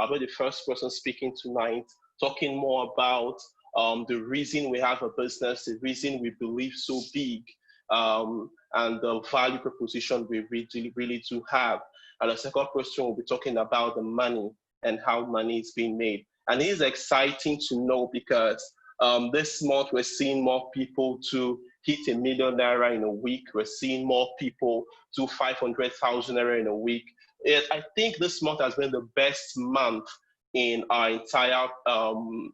I'll be the first person speaking tonight, talking more about the reason we have a business, the reason we believe so big, and the value proposition we really do have. And the second person will be talking about the money and how money is being made. And it is exciting to know because this month we're seeing more people to hit $1 million naira in a week. We're seeing more people do 500,000 naira in a week. I think this month has been the best month in our entire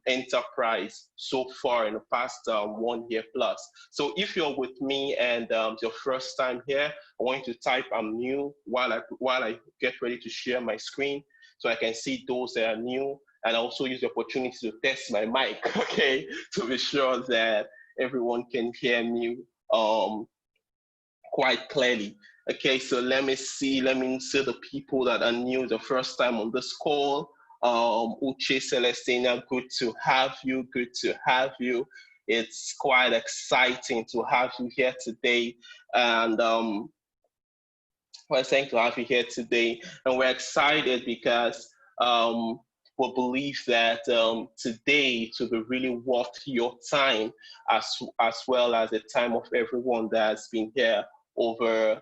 enterprise so far in the past 1 year plus. So if you're with me and it's your first time here, I want you to type "I'm new" while I get ready to share my screen so I can see those that are new, and also use the opportunity to test my mic, okay, to be sure that everyone can hear me quite clearly. Okay, so let me see the people that are new the first time on this call. Uche Celestina, good to have you. It's quite exciting to have you here today. And we're saying to have you here today. And we're excited because we believe that today it will be really worth your time as well as the time of everyone that's been here over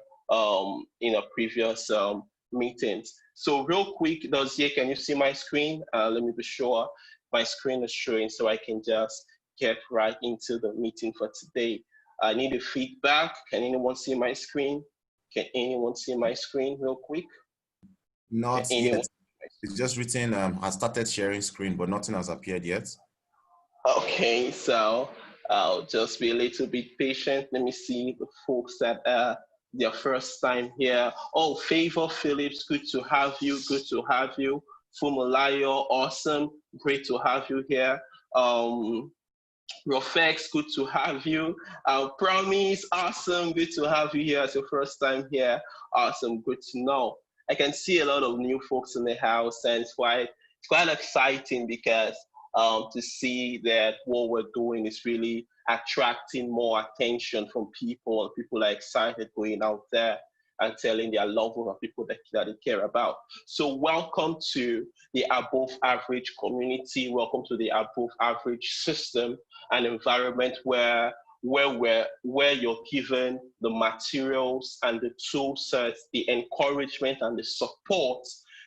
in our previous meetings. So real quick, Dozier, can you see my screen? Let me be sure my screen is showing so I can just get right into the meeting for today. I need a feedback. Can anyone see my screen? Can anyone see my screen real quick? Not yet. It's just written, I started sharing screen, but nothing has appeared yet. Okay, so I'll just be a little bit patient. Let me see the folks that are their first time here. Oh, Favor Phillips, good to have you. Fumulayo, awesome. Great to have you here. Rofex, good to have you. Promise, awesome. Good to have you here as your first time here. Awesome, good to know. I can see a lot of new folks in the house, and it's quite exciting because to see that what we're doing is really attracting more attention from people, and people are excited going out there and telling their loved ones and people that they care about. So welcome to the above average community. Welcome to the above average system, an environment where you're given the materials and the tool sets, the encouragement and the support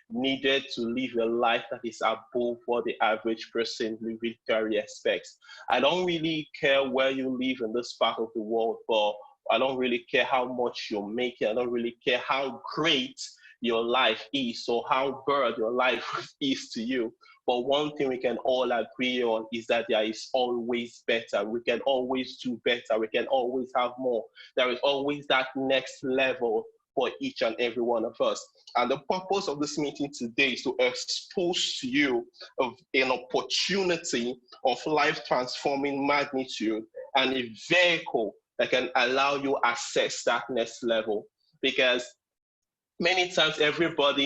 needed to live a life that is above what the average person literally expects. I don't really care where you live in this part of the world, but I don't really care how much you're making. I don't really care how great your life is or how good your life is to you. But one thing we can all agree on is that there is always better. We can always do better. We can always have more. There is always that next level for each and every one of us. And the purpose of this meeting today is to expose to you of an opportunity of life-transforming magnitude and a vehicle that can allow you access that next level. Because many times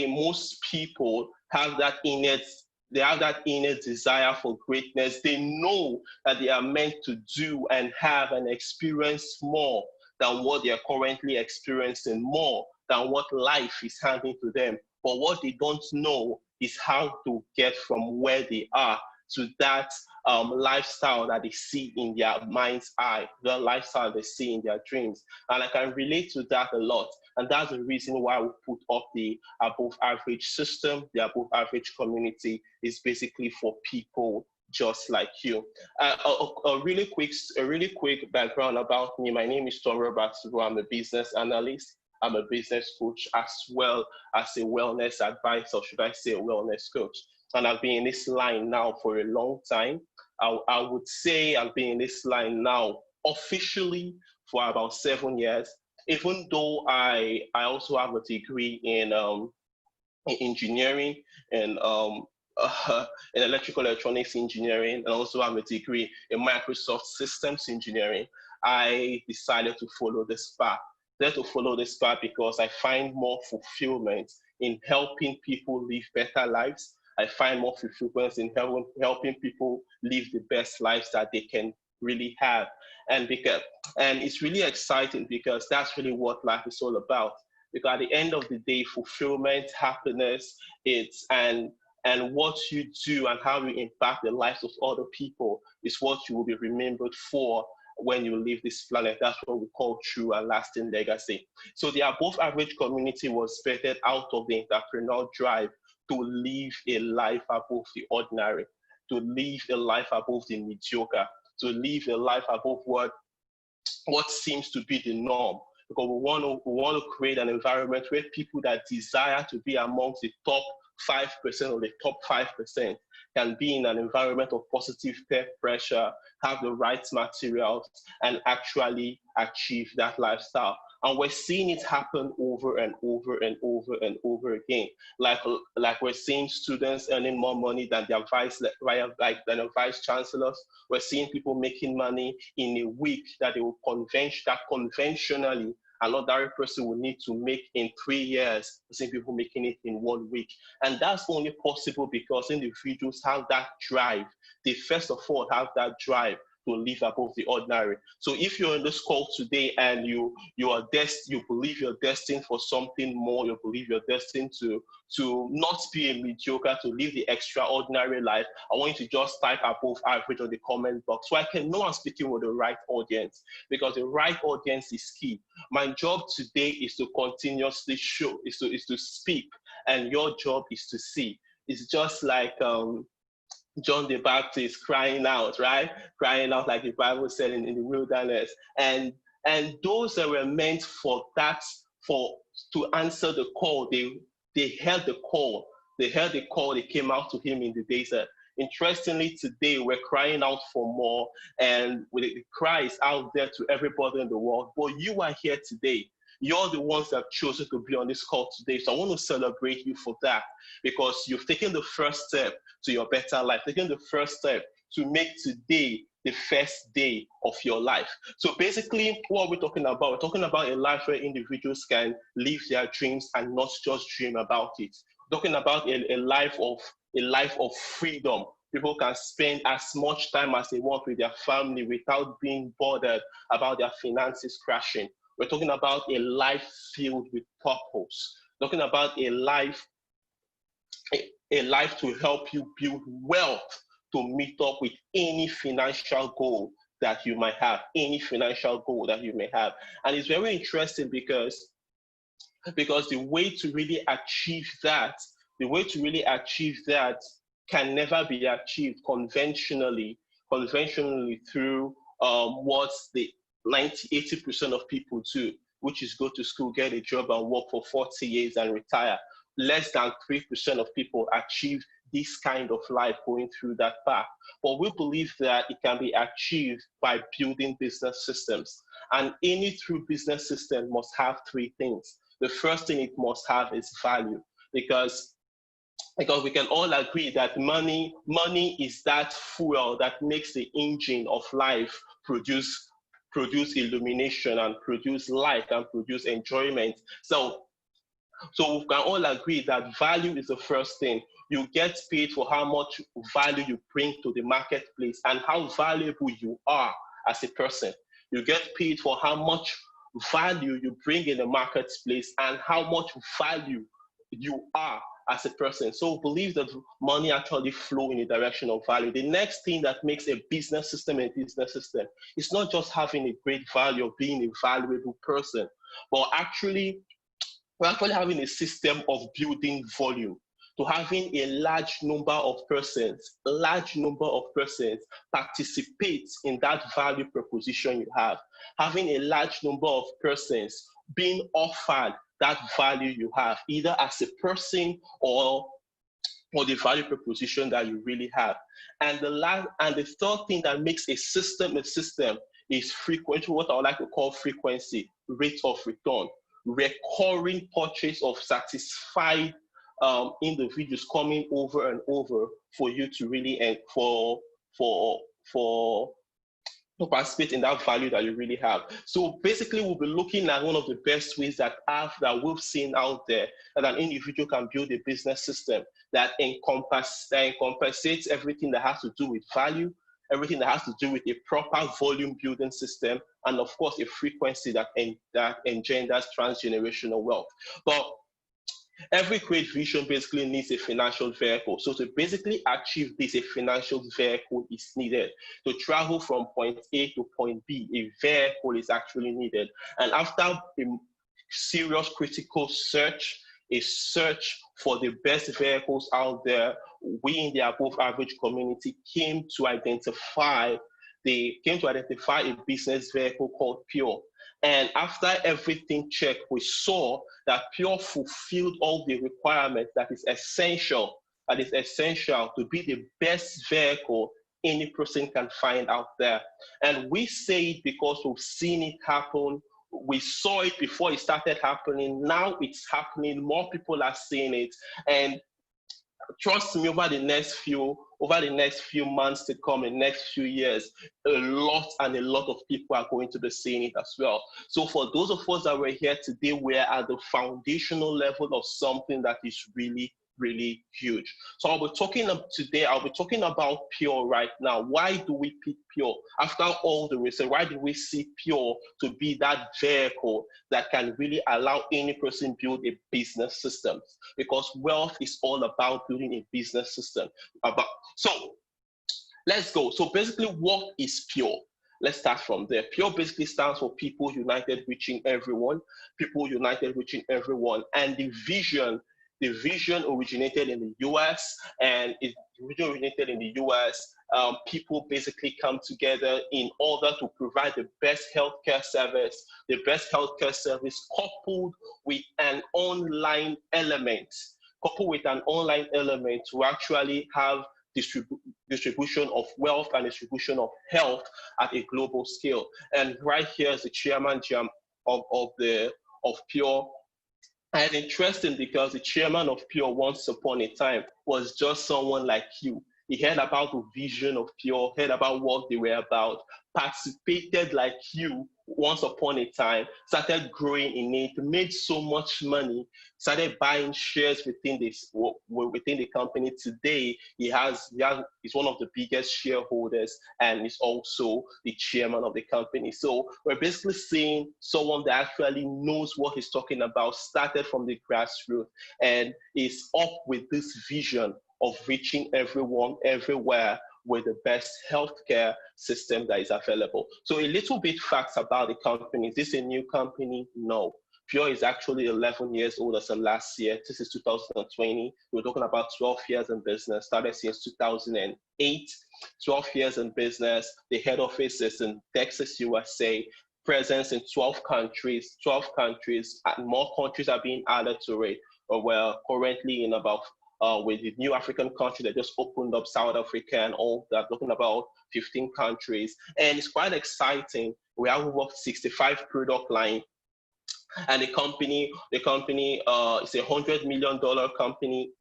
most people have that innate desire for greatness. They know that they are meant to do and have and experience more than what they are currently experiencing, more than what life is handing to them. But what they don't know is how to get from where they are to that lifestyle that they see in their mind's eye, the lifestyle they see in their dreams. And I can relate to that a lot. And that's the reason why we put up the above average system. The above average community is basically for people just like you. A really quick background about me. My name is Tom Roberts. I'm a business analyst. I'm a business coach as well as a wellness advisor, should I say a wellness coach. And I've been in this line now for a long time. I would say I've been in this line now officially for about 7 years, even though I also have a degree in engineering and in electrical electronics engineering, and also have a degree in Microsoft systems engineering. I decided to follow this path. Because I find more fulfillment in helping people live better lives. I find more fulfillment in helping people live the best lives that they can really have. And it's really exciting because that's really what life is all about. Because at the end of the day, fulfillment, happiness, and And what you do and how you impact the lives of other people is what you will be remembered for when you leave this planet. That's what we call true and lasting legacy. So the above average community was birthed out of the entrepreneurial drive to live a life above the ordinary, to live a life above the mediocre, to live a life above what seems to be the norm. Because we want to create an environment where people that desire to be amongst the top 5% or the top 5% can be in an environment of positive peer pressure, have the right materials, and actually achieve that lifestyle. And we're seeing it happen over and over and over and over again. Like we're seeing students earning more money than their vice chancellors. We're seeing people making money in a week that they will conventionally another person will need to make in 3 years. We're seeing people making it in 1 week. And that's only possible because individuals have that drive. They first of all have that drive to live above the ordinary. So if you're in this call today and you believe you're destined for something more, you believe you're destined to not be a mediocre, to live the extraordinary life, I want you to just type above average on the comment box so I can know I'm speaking with the right audience, because the right audience is key. My job today is to continuously show, is to speak, and your job is to see. It's just like John the Baptist crying out, right? Crying out like the Bible said in the wilderness. And those that were meant for that, to answer the call, they heard the call. They heard the call, they came out to him in the desert. Interestingly, today we're crying out for more, and the cry is out there to everybody in the world. But you are here today. You're the ones that have chosen to be on this call today. So I want to celebrate you for that, because you've taken the first step to your better life, taking the first step to make today the first day of your life. So basically, what we're talking about a life where individuals can live their dreams and not just dream about it. We're talking about a life of freedom. People can spend as much time as they want with their family without being bothered about their finances crashing. We're talking about a life filled with purpose. We're talking about a life to help you build wealth to meet up with any financial goal that you might have, And it's very interesting because the way to really achieve that can never be achieved conventionally through what the 80% of people do, which is go to school, get a job, and work for 40 years and retire. Less than 3% of people achieve this kind of life going through that path. But we believe that it can be achieved by building business systems. And any true business system must have 3 things. The first thing it must have is value, because we can all agree that money is that fuel that makes the engine of life produce illumination and produce light and produce enjoyment. So we can all agree that value is the first thing. You get paid for how much value you bring to the marketplace and how valuable you are as a person. You get paid for how much value you bring in the marketplace and how much value you are as a person. So believe that money actually flow in the direction of value. The next thing that makes a business system is not just having a great value or being a valuable person, but we're actually having a system of building volume, to having a large number of persons participate in that value proposition you have, having a large number of persons being offered that value you have, either as a person or the value proposition that you really have. And the third thing that makes a system is frequency, what I would like to call frequency, rate of return, recurring purchase of satisfied individuals coming over and over for you to really to participate in that value that you really have. So basically, we'll be looking at one of the best ways that we've seen out there that an individual can build a business system that encompasses everything that has to do with value, everything that has to do with a proper volume building system, and of course, a frequency that engenders transgenerational wealth. But Every great vision basically needs a financial vehicle. So to basically achieve this, a financial vehicle is needed. To travel from point A to point B, a vehicle is actually needed. And after a serious critical search, a search for the best vehicles out there, we in the above average community came to identify a business vehicle called Pure. And after everything checked, we saw that Pure fulfilled all the requirements that is essential to be the best vehicle any person can find out there. And we say it because we've seen it happen. We saw it before it started happening. Now it's happening. More people are seeing it. And trust me, over the next few months to come, in the next few years, a lot of people are going to be seeing it as well. So for those of us that were here today, we're at the foundational level of something that is really, really huge. So I'll be talking about Pure right now. Why do we pick Pure? After all the research, why do we see Pure to be that vehicle that can really allow any person build a business system? Because wealth is all about building a business system. So let's go. So basically, what is Pure? Let's start from there. Pure basically stands for People United Reaching Everyone. People United Reaching Everyone. And the vision originated in the US, and it originated in the US. People basically come together in order to provide the best healthcare service, coupled with an online element, to actually have distribution of wealth and distribution of health at a global scale. And right here is the chairman of Pure. And interesting because the chairman of Pure once upon a time was just someone like you. He heard about the vision of Pure, heard about what they were about, participated like you once upon a time, started growing in it, made so much money, started buying shares within the company. Today, he's one of the biggest shareholders and is also the chairman of the company. So we're basically seeing someone that actually knows what he's talking about, started from the grassroots, and is up with this vision of reaching everyone, everywhere, with the best healthcare system that is available. So a little bit facts about the company. Is this a new company? No. Pure is actually 11 years old as of last year. This is 2020. We're talking about 12 years in business, started since 2008. 12 years in business. The head office is in Texas, USA. Presence in 12 countries, and more countries are being added to it. We're currently in about with the new African country that just opened up, South Africa and all that, talking about 15 countries. And it's quite exciting. We have over 65 product line. And the company is a $100 million company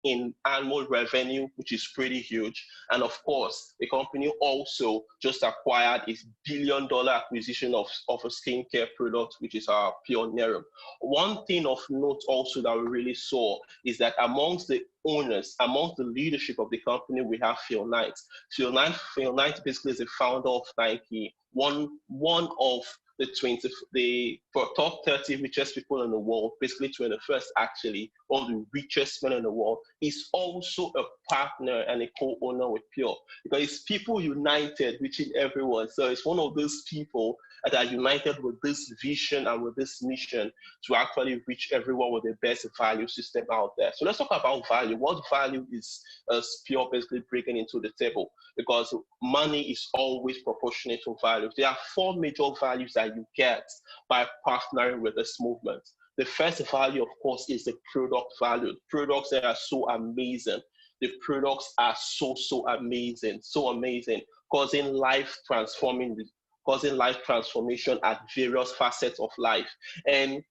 in annual revenue, which is pretty huge. And of course, the company also just acquired its billion-dollar acquisition of a skincare product, which is our Pure Nerum. One thing of note also that we really saw is that amongst the owners, amongst the leadership of the company, we have Phil Knight. Phil Knight basically is the founder of Nike, one of the top 30 richest people in the world, basically 21st actually, one of the richest men in the world, is also a partner and a co-owner with Pure, because it's People United Reaching Everyone. So it's one of those people that are united with this vision and with this mission to actually reach everyone with the best value system out there. So let's talk about value. What value is Pure basically bringing into the table? Because money is always proportionate to values. There are 4 major values that you get by partnering with this movement. The first value, of course, is the product value. Products that are so amazing. The products are so amazing, causing life transformation at various facets of life. And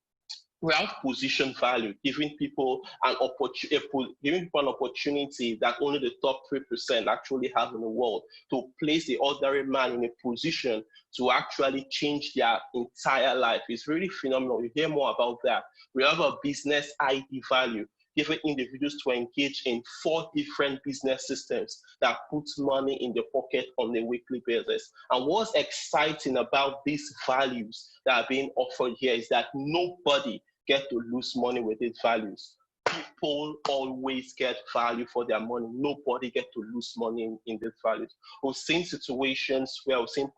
we have position value, giving people an opportunity that only the top 3% actually have in the world, to place the ordinary man in a position to actually change their entire life. It's really phenomenal. You hear more about that. We have a business ID value, giving individuals to engage in 4 different business systems that puts money in the pocket on a weekly basis. And what's exciting about these values that are being offered here is that nobody get to lose money with these values. People always get value for their money. Nobody get to lose money in these values. We've seen situations where we've seen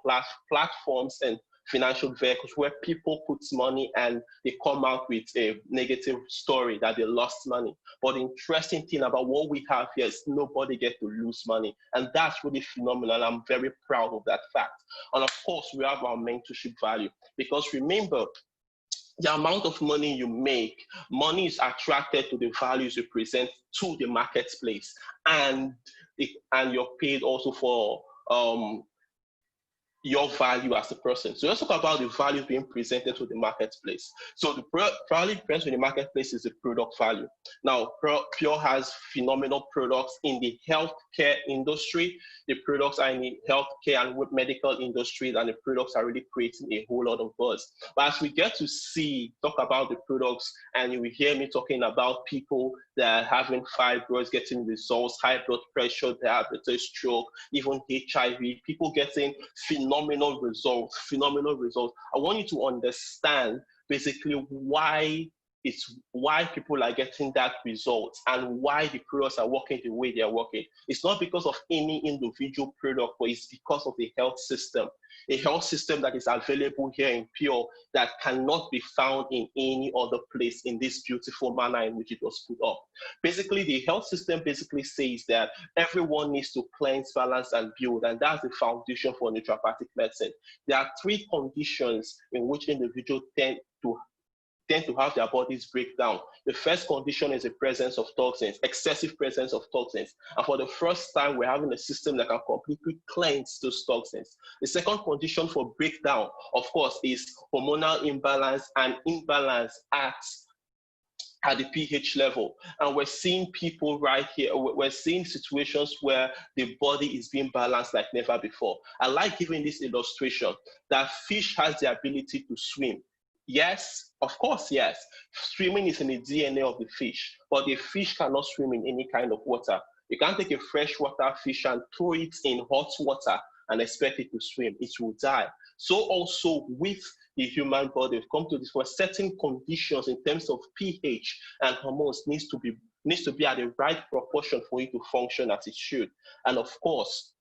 platforms and financial vehicles where people put money and they come out with a negative story that they lost money. But the interesting thing about what we have here is nobody get to lose money. And that's really phenomenal. I'm very proud of that fact. And of course, we have our mentorship value, because remember, the amount of money you make, money is attracted to the values you present to the marketplace, and you're paid also for your value as a person. So let's talk about the value being presented to the marketplace. So the value presented to the marketplace is the product value. Now, Pure has phenomenal products in the healthcare industry. The products are in the healthcare and medical industry, and the products are really creating a whole lot of buzz. But as we get to talk about the products, and you will hear me talking about people that are having fibroids getting results, high blood pressure, diabetes, stroke, even HIV, people getting phenomenal results. I want you to understand basically why people are getting that result and why the products are working the way they are working. It's not because of any individual product, but it's because of the health system. A health system that is available here in Pure that cannot be found in any other place in this beautiful manner in which it was put up. Basically, the health system basically says that everyone needs to cleanse, balance, and build, and that's the foundation for naturopathic medicine. There are 3 conditions in which individuals tend to have their bodies break down. The first condition is the presence of toxins, excessive presence of toxins. And for the first time, we're having a system that can completely cleanse those toxins. The second condition for breakdown, of course, is hormonal imbalance and imbalance at the pH level. And we're seeing people right here, we're seeing situations where the body is being balanced like never before. I like giving this illustration that fish has the ability to swim. Yes, of course, yes. Swimming is in the DNA of the fish, but the fish cannot swim in any kind of water. You can't take a freshwater fish and throw it in hot water and expect it to swim. It will die. So also with the human body, we've come to this for certain conditions in terms of pH and hormones needs to be at the right proportion for it to function as it should. And of course,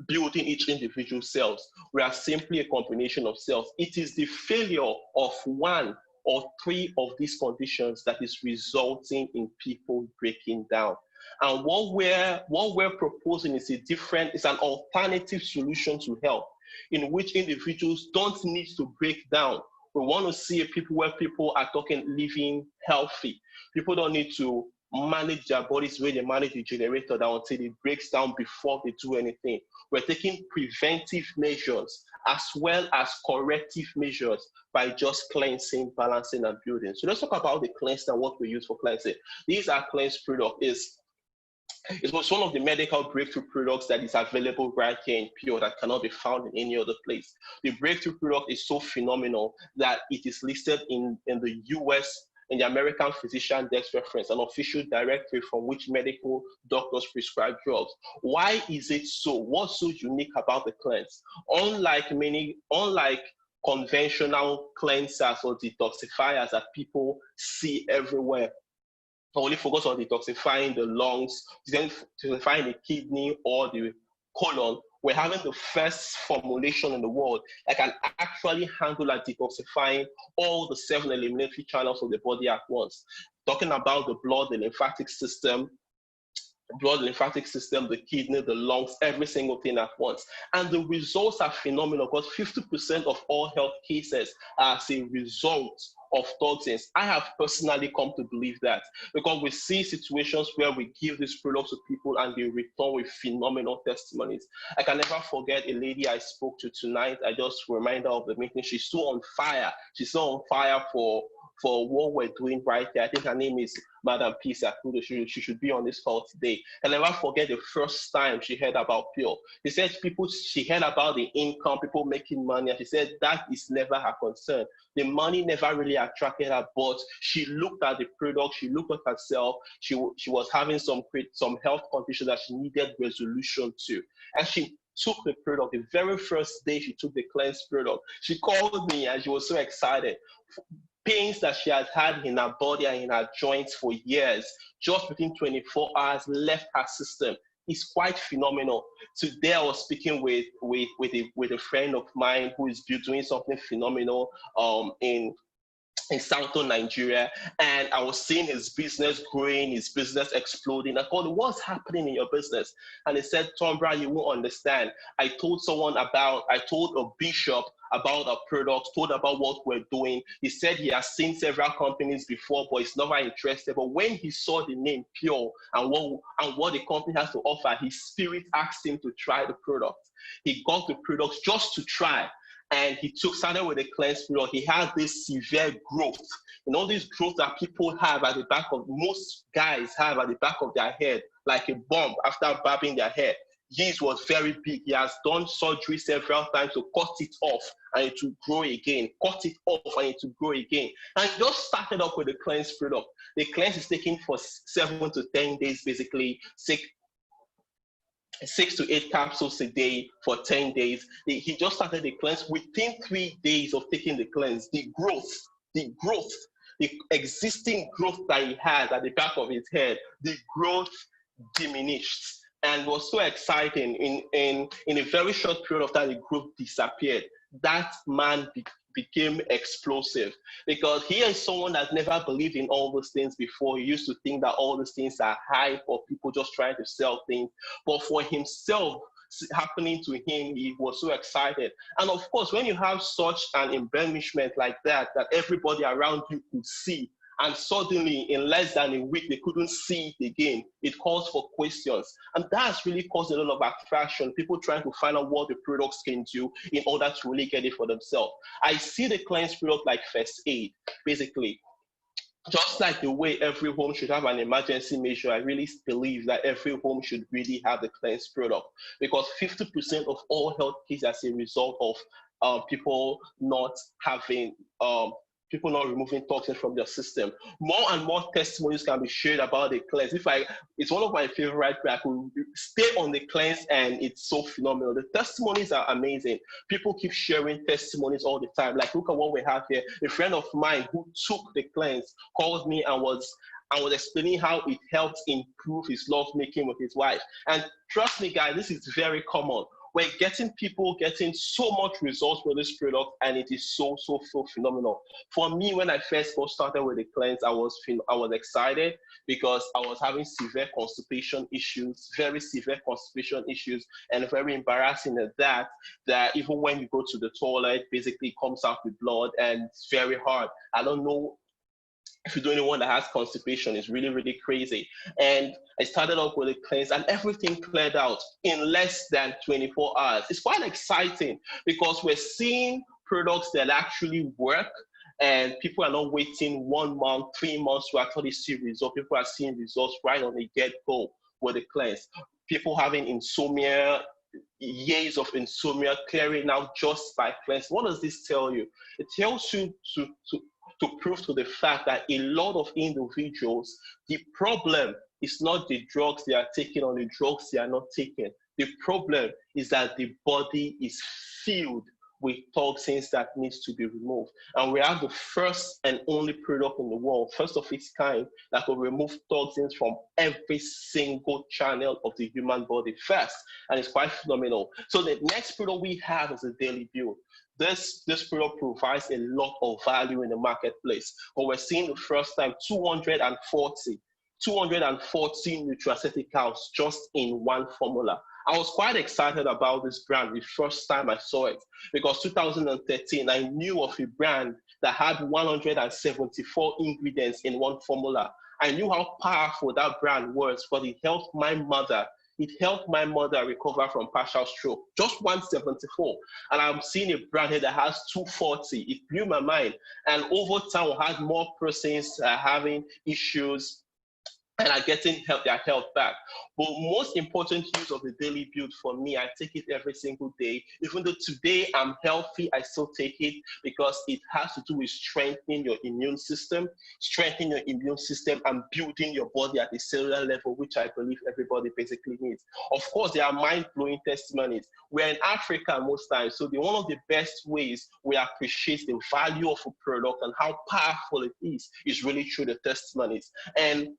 building each individual cells. We are simply a combination of cells. It is the failure of 1 or 3 of these conditions that is resulting in people breaking down. And what we're proposing is an alternative solution to health, in which individuals don't need to break down. We want to see people where people are living healthy. People don't need to manage their bodies the way they manage the generator that until it breaks down before they do anything. We're taking preventive measures as well as corrective measures by just cleansing, balancing, and building. So let's talk about the cleanse and what we use for cleansing. These are cleanse products. It was one of the medical breakthrough products that is available right here in Pure that cannot be found in any other place. The breakthrough product is so phenomenal that it is listed in the US, in the American Physician Desk Reference, an official directory from which medical doctors prescribe drugs. Why is it so? What's so unique about the cleanse? Unlike conventional cleansers or detoxifiers that people see everywhere, only focus on detoxifying the lungs, detoxifying the kidney or the colon, we're having the first formulation in the world that can actually handle and detoxifying all the 7 eliminatory channels of the body at once. Talking about the blood, the lymphatic system, the kidney, the lungs, every single thing at once. And the results are phenomenal because 50% of all health cases are as a result of toxins. I have personally come to believe that because we see situations where we give these products to people and they return with phenomenal testimonies. I can never forget a lady I spoke to tonight. I just remind her of the meeting. She's so on fire. She's so on fire for what we're doing right there. I think her name is Madam Peace Akudo. She should be on this call today. I'll never forget the first time she heard about Pure. She said she heard about the income, people making money, and she said that is never her concern. The money never really attracted her, but she looked at the product, she looked at herself, she was having some health conditions that she needed resolution to. And she took the product. The very first day she took the cleanse product, she called me and she was so excited. pains that she has had in her body and in her joints for years, just within 24 hours, left her system. It's quite phenomenal. Today I was speaking with a friend of mine who is doing something phenomenal in Southern Nigeria, and I was seeing his business growing, his business exploding. I called him, what's happening in your business? And he said, Tom, bro, you won't understand. I told a bishop about our products, told about what we're doing. He said he has seen several companies before, but he's never interested. But when he saw the name Pure and what the company has to offer, his spirit asked him to try the product. He got the products just to try. And he started with a cleanse period. He had this severe growth. You know, this growth that people have at the back of, most guys have at the back of their head, like a bump after barbing their hair. His was very big. He has done surgery several times to cut it off and it to grow again, cut it off and it to grow again. And he just started off with the cleanse product. The cleanse is taken for 7 to 10 days, basically, 6 to 8 capsules a day for 10 days. He just started the cleanse. Within 3 days of taking the cleanse, the existing growth that he had at the back of his head, the growth diminished. And it was so exciting. In a very short period of time, the growth disappeared. That man became explosive, because he is someone that never believed in all those things before. He used to think that all those things are hype or people just trying to sell things. But for himself, happening to him, he was so excited. And of course, when you have such an embellishment like that everybody around you could see, and suddenly in less than a week they couldn't see it again, it calls for questions. And that's really caused a lot of attraction, people trying to find out what the products can do in order to really get it for themselves. I see the cleanse product like first aid, basically. Just like the way every home should have an emergency measure, I really believe that every home should really have the cleanse product, because 50% of all health cases as a result of people not removing toxins from their system. More and more testimonies can be shared about the cleanse. It's one of my favorite, I could stay on the cleanse and it's so phenomenal. The testimonies are amazing. People keep sharing testimonies all the time. Like, look at what we have here. A friend of mine who took the cleanse called me and was explaining how it helped improve his lovemaking with his wife. And trust me, guys, this is very common. We're getting people getting so much results with this product, and it is so phenomenal. For me, when I first got started with the cleanse, I was excited because I was having severe constipation issues, very severe constipation issues, and very embarrassing at that even when you go to the toilet, basically it comes out with blood, and it's very hard. I don't know if you're the only one that has constipation. It's really crazy. And I started off with a cleanse and everything cleared out in less than 24 hours. It's quite exciting because we're seeing products that actually work, and people are not waiting 1 month, 3 months to actually see results. People are seeing results right on the get-go with the cleanse. People having insomnia, years of insomnia clearing out just by cleanse. What does this tell you? It tells you to prove to the fact that a lot of individuals, the problem is not the drugs they are taking or the drugs they are not taking. The problem is that the body is filled with toxins that needs to be removed. And we have the first and only product in the world, first of its kind, that will remove toxins from every single channel of the human body first. And it's quite phenomenal. So the next product we have is a daily build. This product provides a lot of value in the marketplace. But we're seeing the first time 240 nutraceuticals just in one formula. I was quite excited about this brand the first time I saw it, because 2013, I knew of a brand that had 174 ingredients in one formula. I knew how powerful that brand was, but it helped my mother. It helped my mother recover from partial stroke, just 174. And I'm seeing a brand here that has 240. It blew my mind. And over time, we had more persons having issues and are getting their health back. But most important use of the daily build for me, I take it every single day. Even though today I'm healthy, I still take it because it has to do with strengthening your immune system, and building your body at a cellular level, which I believe everybody basically needs. Of course, there are mind-blowing testimonies. We're in Africa most times, so one of the best ways we appreciate the value of a product and how powerful it is really through the testimonies. And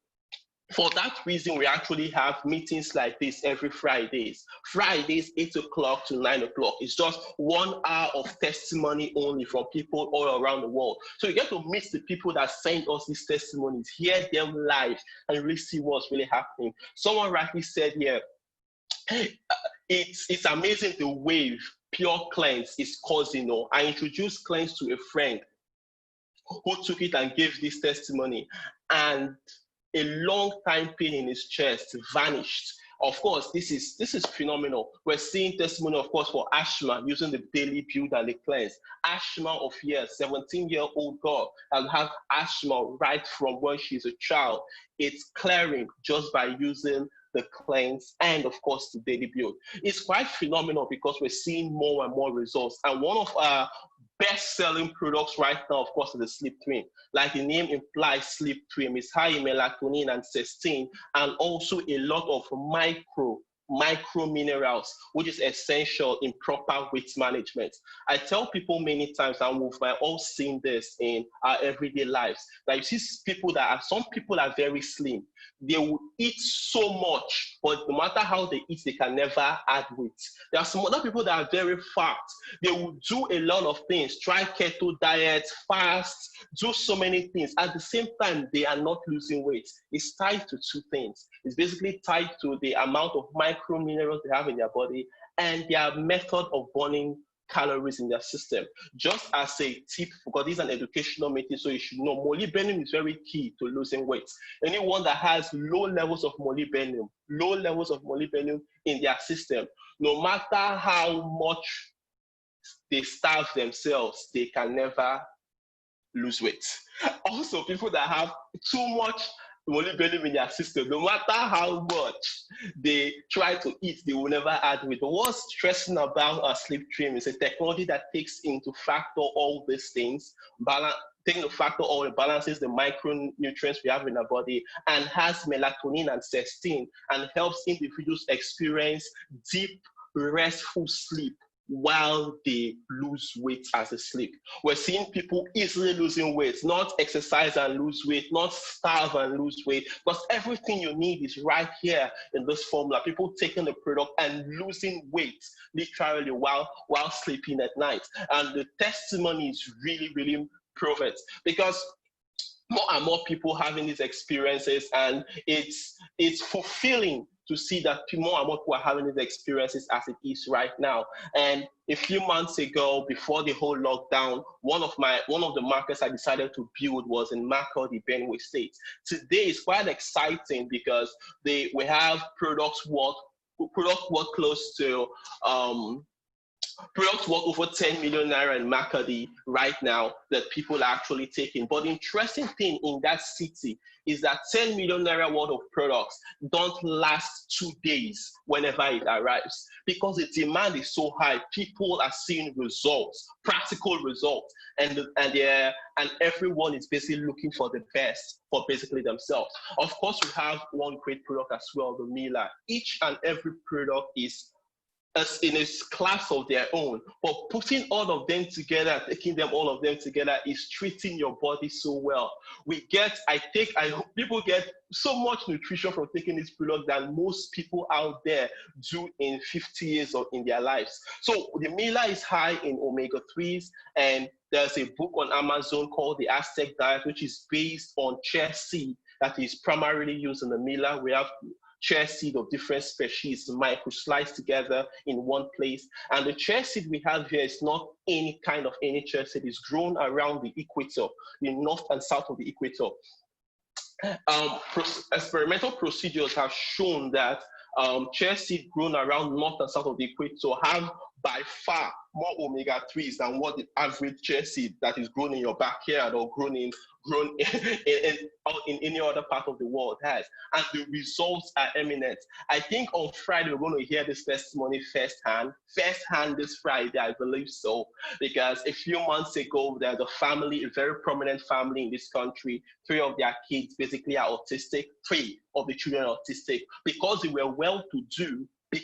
for that reason, we actually have meetings like this every Fridays. Fridays, 8 o'clock to 9 o'clock. It's just 1 hour of testimony only from people all around the world. So you get to meet the people that send us these testimonies, hear them live, and really see what's really happening. Someone rightly said here, it's amazing the wave Pure Cleanse is causing. I introduced Cleanse to a friend who took it and gave this testimony, and a long time pain in his chest vanished. Of course, this is phenomenal. We're seeing testimony, of course, for Ashma using the daily build and the cleanse. Ashma of years, 17-year-old girl, and have asthma right from when she's a child. It's clearing just by using the cleanse and, of course, the daily build. It's quite phenomenal because we're seeing more and more results. And one of our best-selling products right now, of course, is the sleep cream. Like the name implies, sleep cream is high in melatonin and cysteine, and also a lot of micro minerals, which is essential in proper weight management. I tell people many times, and we've all seen this in our everyday lives, that you see some people are very slim. They will eat so much, but no matter how they eat, they can never add weight. There are some other people that are very fat. They will do a lot of things, try keto diet, fast, do so many things. At the same time, they are not losing weight. It's tied to two things. It's basically tied to the amount of micro minerals they have in their body and their method of burning calories in their system. Just as a tip, because this is an educational meeting, so you should know molybdenum is very key to losing weight. Anyone that has low levels of molybdenum in their system, no matter how much they starve themselves, they can never lose weight. Also, people that have too much molybdenum in their system, no matter how much they try to eat, they will never add weight. But what's stressing about our sleep cream is a technology that takes into factor all these things, taking into factor all the balances, the micronutrients we have in our body, and has melatonin and cysteine, and helps individuals experience deep, restful sleep while they lose weight as they sleep. We're seeing people easily losing weight, not exercise and lose weight, not starve and lose weight, because everything you need is right here in this formula. People taking the product and losing weight literally while sleeping at night. And the testimony is really, really prove it, because more and more people having these experiences, and it's fulfilling to see that more and more people are having these experiences as it is right now. And a few months ago, before the whole lockdown, one of the markets I decided to build was in Makurdi, Benue State. Today is quite exciting because we have products worth close to products worth over 10 million naira in Makurdi right now that people are actually taking. But the interesting thing in that city is that 10 million naira worth of products don't last 2 days whenever it arrives, because the demand is so high. People are seeing results, practical results, and everyone is basically looking for the best for basically themselves. Of course, we have one great product as well, the Mila. Each and every product is in a class of their own, but putting all of them together, taking them all of them together is treating your body so well. People get so much nutrition from taking this product than most people out there do in 50 years or in their lives. So the Mila is high in omega-3s, and there's a book on Amazon called The Aztec Diet, which is based on chia seed that is primarily used in the Mila. We have chia seed of different species, micro-sliced together in one place. And the chia seed we have here is not any chia seed. It's grown around the equator, the north and south of the equator. Experimental procedures have shown that chia seed grown around north and south of the equator have by far more omega-3s than what the average chia seed that is grown in your backyard or grown in any other part of the world has. And the results are eminent. I think on Friday we're going to hear this testimony firsthand this Friday, I believe so, because a few months ago there's a family, a very prominent family in this country. 3 of their kids basically are autistic. 3 of the children are autistic. Because they were well-to-do, they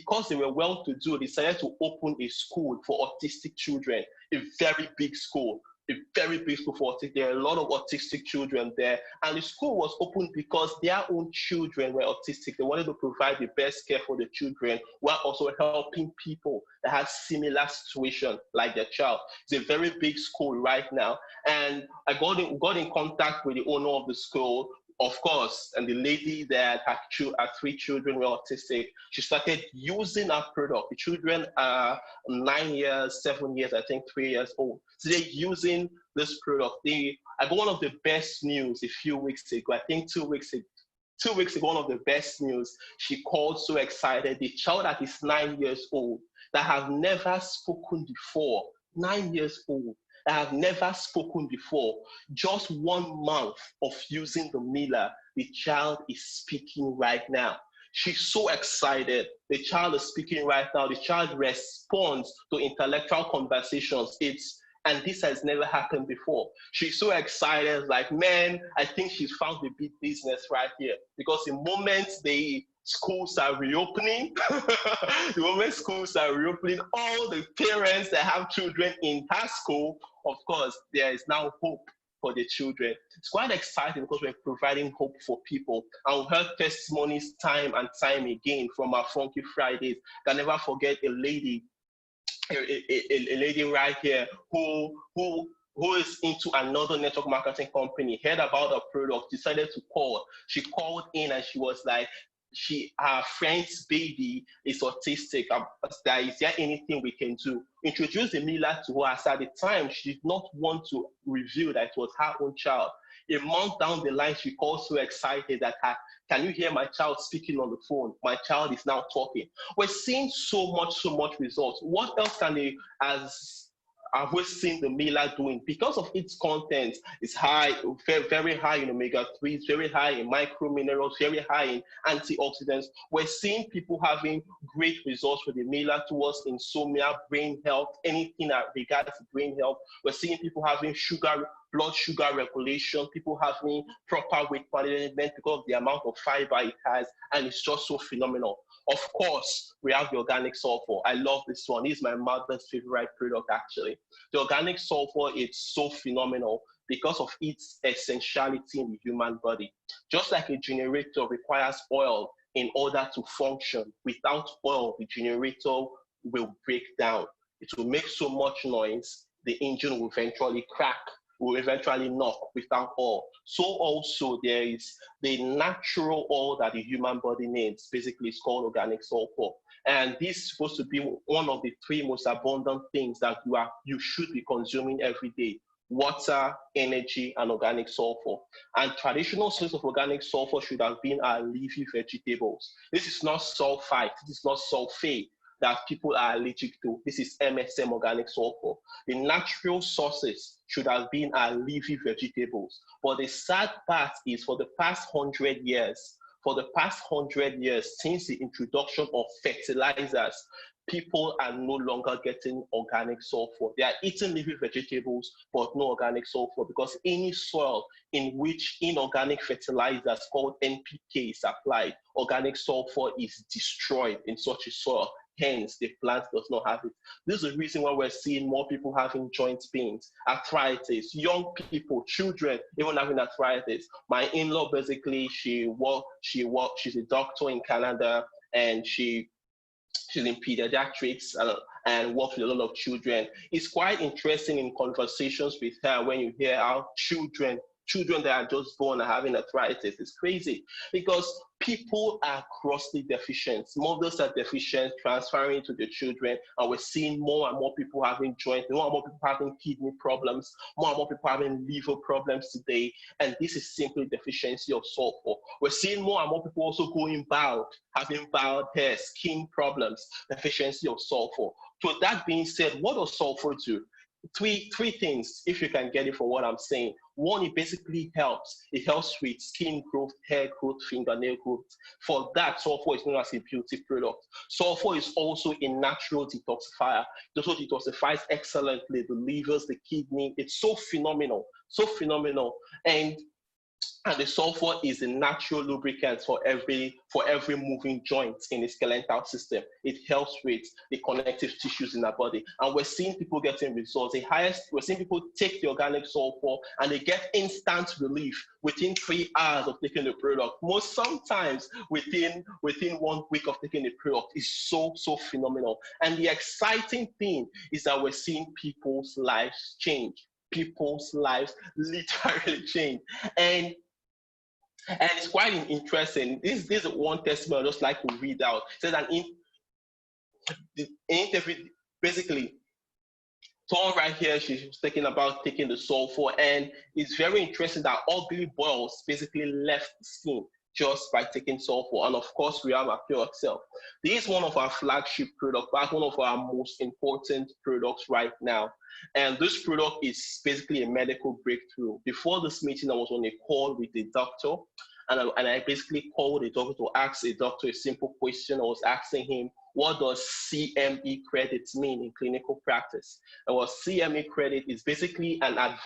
decided to open a school for autistic children, a very big school. For autistic. There are a lot of autistic children there. And the school was opened because their own children were autistic. They wanted to provide the best care for the children while also helping people that had similar situation like their child. It's a very big school right now. And I got in contact with the owner of the school, of course, and the lady that her 3 children were autistic. She started using our product. The children are 9 years, 7 years, I think 3 years old. So they're using this product. I got one of the best news a few weeks ago, I think 2 weeks ago. 2 weeks ago, one of the best news. She called so excited. The child that is 9 years old, that have never spoken before, 9 years old, that have never spoken before, just 1 month of using the Mila, the child is speaking right now. She's so excited. The child is speaking right now. The child responds to intellectual conversations. And this has never happened before. She's so excited, like, man, I think she's found the big business right here. Because the moment the schools are reopening, all the parents that have children in her school, of course, there is now hope for the children. It's quite exciting because we're providing hope for people. And we heard testimonies time and time again from our Funky Fridays. I can never forget a lady right here who is into another network marketing company, heard about a product, decided to call. She called in and she was like, her friend's baby is autistic. Is there anything we can do? Introduced the Mila to her. As at the time, she did not want to reveal that it was her own child. A month down the line, she called so excited that can you hear my child speaking on the phone? My child is now talking. We're seeing so much results. What else can they, have we seen the Mila doing? Because of its content, it's high, very high in omega-3s, very high in microminerals, very high in antioxidants. We're seeing people having great results with the Mila towards insomnia, brain health, anything that regards brain health. We're seeing people having blood sugar regulation, people having proper weight management because of the amount of fiber it has, and it's just so phenomenal. Of course, we have the organic sulfur. I love this one. This is my mother's favorite product, actually. The organic sulfur is so phenomenal because of its essentiality in the human body. Just like a generator requires oil in order to function, without oil, the generator will break down. It will make so much noise, the engine will eventually crack, will eventually knock without oil. So also there is the natural oil that the human body needs. Basically, it's called organic sulfur. And this is supposed to be one of the 3 most abundant things that you should be consuming every day: water, energy, and organic sulfur. And traditional source of organic sulfur should have been our leafy vegetables. This is not sulfite, this is not sulfate that people are allergic to. This is MSM organic sulfur. The natural sources should have been our leafy vegetables. But the sad part is for the past 100 years, since the introduction of fertilizers, people are no longer getting organic sulfur. They are eating leafy vegetables, but no organic sulfur, because any soil in which inorganic fertilizers called NPK is applied, organic sulfur is destroyed in such a soil. Hence, the plant does not have it. This is the reason why we're seeing more people having joint pains, arthritis, young people, children, even having arthritis. My in-law, basically, she's a doctor in Canada, and she's in pediatrics and works with a lot of children. It's quite interesting in conversations with her when you hear how children children that are just born and having arthritis. It's crazy because people are grossly deficient. Mothers are deficient, transferring to the children, and we're seeing more and more people having joint, more and more people having kidney problems, more and more people having liver problems today, and this is simply deficiency of sulfur. We're seeing more and more people also going bald, having bald hair, skin problems, deficiency of sulfur. So that being said, what does sulfur do? Three things, if you can get it from what I'm saying. One, it basically helps. It helps with skin growth, hair growth, fingernail growth. For that, sulfur is known as a beauty product. Sulfur is also a natural detoxifier. It also detoxifies excellently the livers, the kidney. It's so phenomenal, so phenomenal. And the sulfur is a natural lubricant for every moving joint in the skeletal system. It helps with the connective tissues in our body. And we're seeing people getting results. We're seeing people take the organic sulfur and they get instant relief within 3 hours of taking the product. Sometimes within 1 week of taking the product. Is so phenomenal. And the exciting thing is that we're seeing people's lives change. People's lives literally change. And it's quite interesting. This is one testimony I'd just like to read out. It says that in interview, basically, someone right here, she's thinking about taking the sulfur, and it's very interesting that ugly boils basically left the skin just by taking sulfur. And of course, we have our Pure Excel. This is one of our flagship products, but one of our most important products right now. And this product is basically a medical breakthrough. Before this meeting, I was on a call with the doctor, and I basically called the doctor to ask the doctor a simple question. I was asking him, what does CME credits mean in clinical practice? And what CME credit is basically a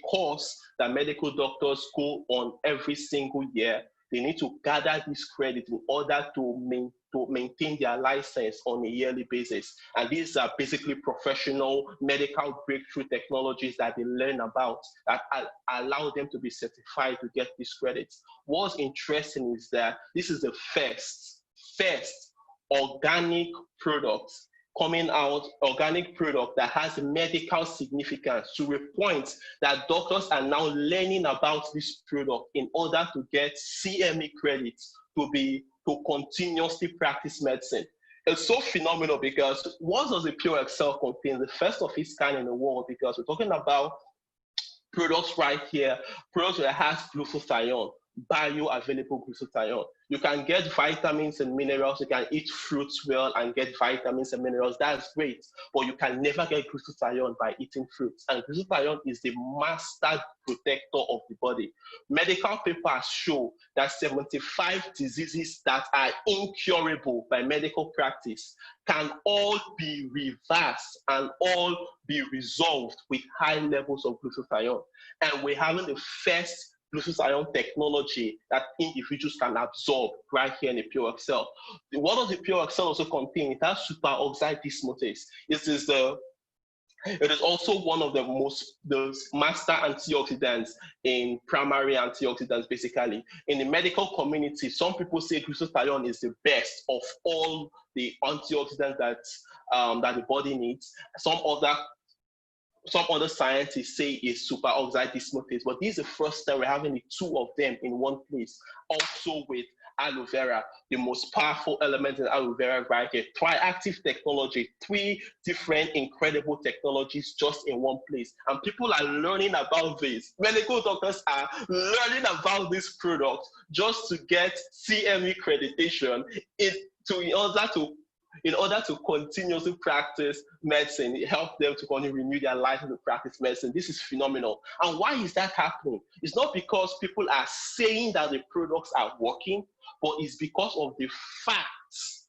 course that medical doctors go on every single year. They need to gather this credit in order to maintain their license on a yearly basis. And these are basically professional medical breakthrough technologies that they learn about that allow them to be certified to get these credits. What's interesting is that this is the first organic product coming out, organic product that has medical significance, to a point that doctors are now learning about this product in order to get CME credits to continuously practice medicine. It's so phenomenal because what does the Pure Excel contain? The first of its kind in the world, because we're talking about products right here, products that has glutathione, bioavailable glutathione. You can get vitamins and minerals. You can eat fruits well and get vitamins and minerals. That's great. But you can never get glutathione by eating fruits. And glutathione is the master protector of the body. Medical papers show that 75 diseases that are incurable by medical practice can all be reversed and all be resolved with high levels of glutathione. And we're having the first glutathione technology that individuals can absorb right here in the Pure Excel. What does the Pure Excel also contain? It has superoxide dismutase. It is also one of the master antioxidants in primary antioxidants, basically. In the medical community, some people say glutathione is the best of all the antioxidants that the body needs. Some other scientists say is superoxide dismutase, but this is the first time we're having the two of them in one place. Also with aloe vera, the most powerful element in aloe vera right here. Triactive technology, 3 different incredible technologies just in one place. And people are learning about this. Medical doctors are learning about this product just to get CME accreditation in order to continuously practice medicine. It helps them to continue renew their life to practice medicine. This is phenomenal. And why is that happening? It's not because people are saying that the products are working, but it's because of the facts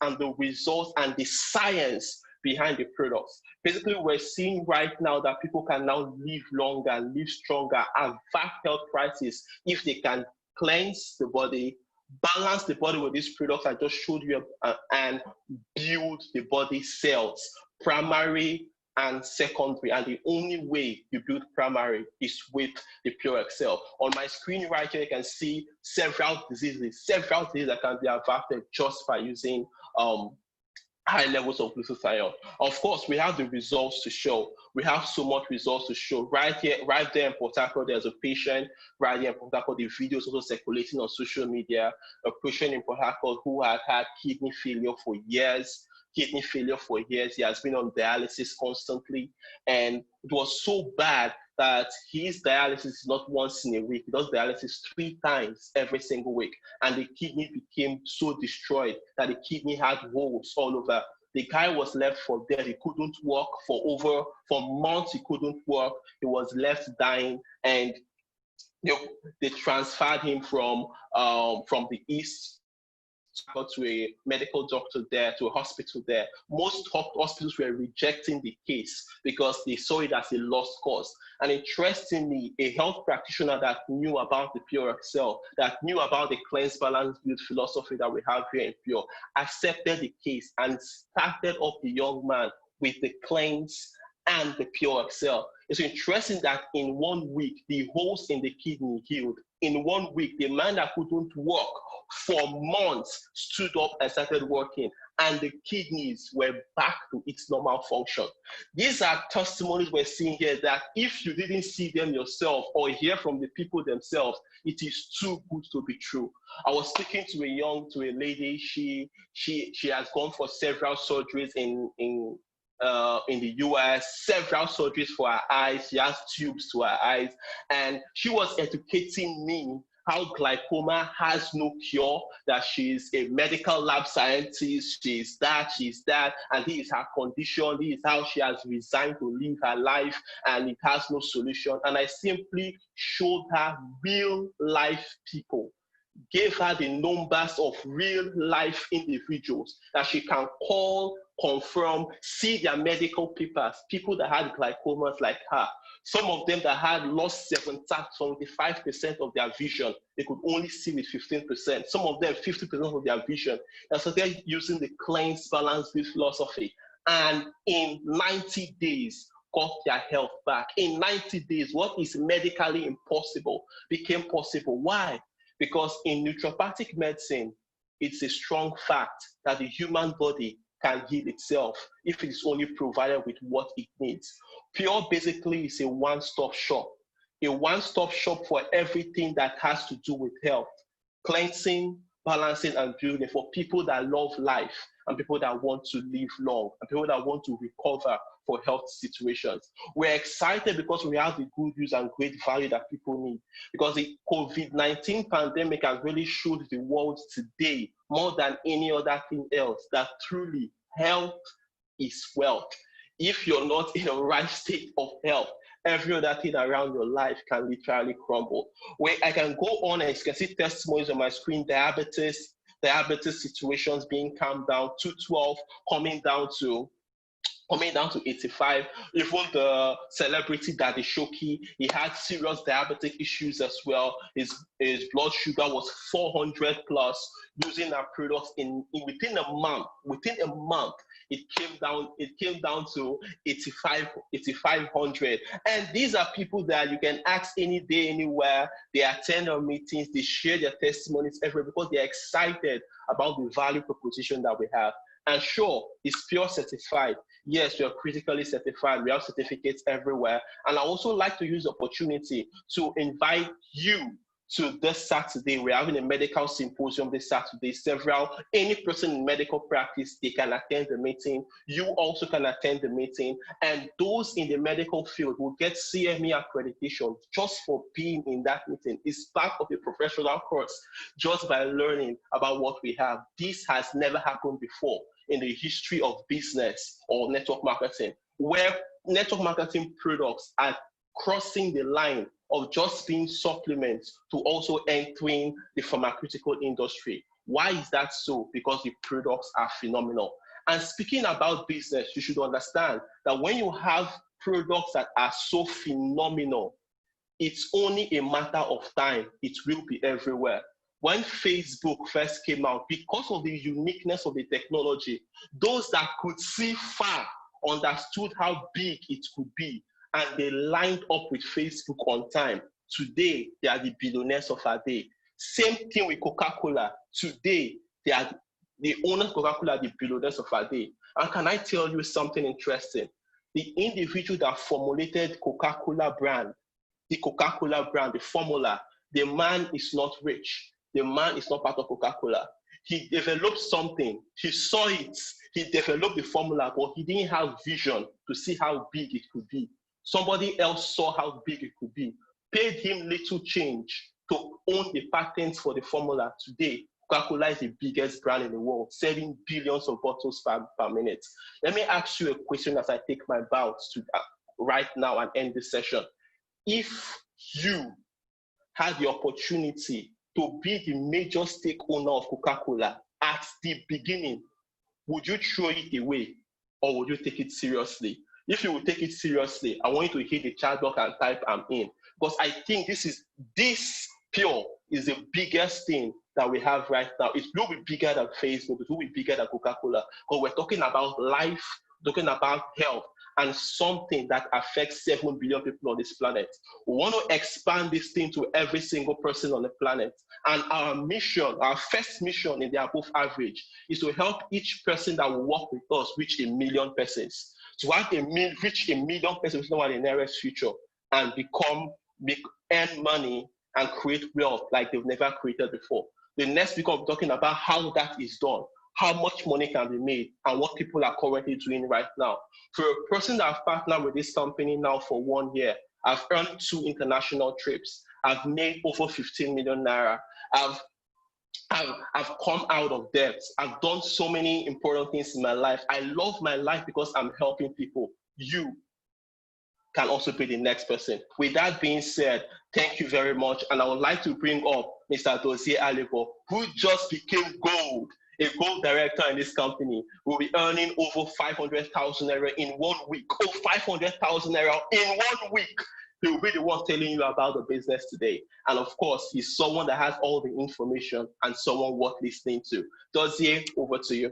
and the results and the science behind the products. Basically, we're seeing right now that people can now live longer, live stronger, avert health crisis if they can cleanse the body, balance the body with these products I just showed you, and build the body cells, primary and secondary. And the only way you build primary is with the Pure Excel. On my screen right here, you can see several diseases that can be averted just by using high levels of glutathione. Of course, we have the results to show. We have so much results to show. Right here, right there in Port Harcourt, there's a patient right here in Port Harcourt. The videos also circulating on social media. A patient in Port Harcourt who had had kidney failure for years. Kidney failure for years. He has been on dialysis constantly, and it was so bad that his dialysis is not once in a week. He does dialysis 3 times every single week, and the kidney became so destroyed that the kidney had holes all over. The guy was left for dead. He couldn't walk for months. He couldn't walk. He was left dying, and they transferred him from the east to a medical doctor there, to a hospital there. Most hospitals were rejecting the case because they saw it as a lost cause. And interestingly, a health practitioner that knew about the Pure Excel, that knew about the cleanse, balance, build philosophy that we have here in Pure, accepted the case and started off the young man with the cleanse and the Pure Excel. It's interesting that in 1 week, the holes in the kidney healed. In 1 week, the man that couldn't walk for months stood up and started working, and the kidneys were back to its normal function. These are testimonies we're seeing here that if you didn't see them yourself or hear from the people themselves, it is too good to be true. I was speaking to a lady. She has gone for several surgeries in the US, several surgeries for her eyes. She has tubes to her eyes, and she was educating me how glaucoma has no cure, that she's a medical lab scientist, she's that, and this is her condition, this is how she has resigned to live her life, and it has no solution. And I simply showed her real life people, gave her the numbers of real life individuals that she can call, confirm, see their medical papers, people that had glaucomas like her. Some of them that had lost 75% of their vision, they could only see with 15%. Some of them 50% of their vision. And so they're using the cleanse, balance, build philosophy. And in 90 days, got their health back. In 90 days, what is medically impossible became possible. Why? Because in naturopathic medicine, it's a strong fact that the human body can heal itself if it is only provided with what it needs. Pure basically is a one-stop shop for everything that has to do with health, cleansing, balancing, and building, for people that love life and people that want to live long and people that want to recover for health situations. We're excited because we have the good news and great value that people need, because the COVID-19 pandemic has really showed the world today, more than any other thing else, that truly health is wealth. If you're not in a right state of health, every other thing around your life can literally crumble. Where I can go on, and you can see testimonies on my screen: diabetes situations being calmed down, 212 coming down to 85. Even the celebrity Daddy Shoki, he had serious diabetic issues as well. His blood sugar was 400 plus. Using our products within a month, it came down to 8500. And these are people that you can ask any day, anywhere. They attend our meetings, they share their testimonies everywhere because they're excited about the value proposition that we have. And sure, it's Pure certified. Yes, we are critically certified. We have certificates everywhere. And I also like to use the opportunity to invite you to this Saturday. We're having a medical symposium this Saturday. Any person in medical practice, they can attend the meeting. You also can attend the meeting. And those in the medical field will get CME accreditation just for being in that meeting. It's part of a professional course just by learning about what we have. This has never happened before in the history of business or network marketing, where network marketing products are crossing the line of just being supplements to also entering the pharmaceutical industry. Why is that so? Because the products are phenomenal. And speaking about business, you should understand that when you have products that are so phenomenal, it's only a matter of time. It will be everywhere. When Facebook first came out, because of the uniqueness of the technology, those that could see far understood how big it could be, and they lined up with Facebook on time. Today, they are the billionaires of our day. Same thing with Coca-Cola. Today, they are The owners of Coca-Cola are the billionaires of our day. And can I tell you something interesting? The individual that formulated Coca-Cola brand, the Coca-Cola brand, the formula, the man is not rich. The man is not part of Coca-Cola. He developed something. He saw it. He developed the formula, but he didn't have vision to see how big it could be. Somebody else saw how big it could be, paid him little change to own the patents for the formula. Today, Coca-Cola is the biggest brand in the world, selling billions of bottles per minute. Let me ask you a question as I take my bow to right now and end this session. If you had the opportunity to be the major stake owner of Coca-Cola at the beginning, would you throw it away or would you take it seriously? If you would take it seriously, I want you to hit the chat box and type "I'm in," because I think this pure is the biggest thing that we have right now. It will be bigger than Facebook, it will be bigger than Coca-Cola, because we're talking about life, talking about health, and something that affects 7 billion people on this planet. We want to expand this thing to every single person on the planet. And our mission, our first mission in the above average, is to help each person that will work with us reach 1 million persons. To reach 1 million persons in the nearest future and earn money and create wealth like they've never created before. The next week, I'm talking about how that is done, how much money can be made, and what people are currently doing right now. For a person that I've partnered with this company now for 1 year, I've earned 2 international trips. I've made over 15 million naira. I've come out of debt. I've done so many important things in my life. I love my life because I'm helping people. You can also be the next person. With that being said, thank you very much. And I would like to bring up Mr. Dozie Alibo, who just became gold, a gold director in this company. Will be earning over 500,000 naira in 1 week. Oh, 500,000 naira in 1 week. He will be the one telling you about the business today. And of course, he's someone that has all the information and someone worth listening to. Dozie, over to you.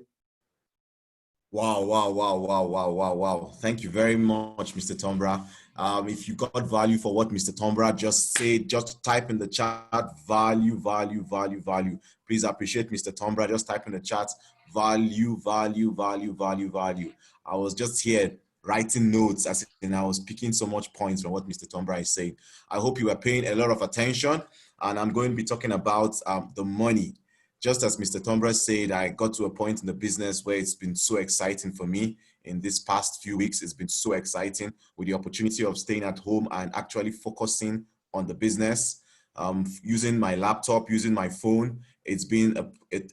Wow, wow, wow, wow, wow, wow, wow. Thank you very much, Mr. Tombra. If you got value for what Mr. Tombra just said, just type in the chat, value, value, value, value. Please appreciate Mr. Tombra. Just type in the chat, value, value, value, value, value. I was just here writing notes as in I was picking so much points from what Mr. Tombra is saying. I hope you are paying a lot of attention, and I'm going to be talking about the money. Just as Mr. Tombra said, I got to a point in the business where it's been so exciting for me in this past few weeks. It's been so exciting with the opportunity of staying at home and actually focusing on the business, using my laptop, using my phone. It's been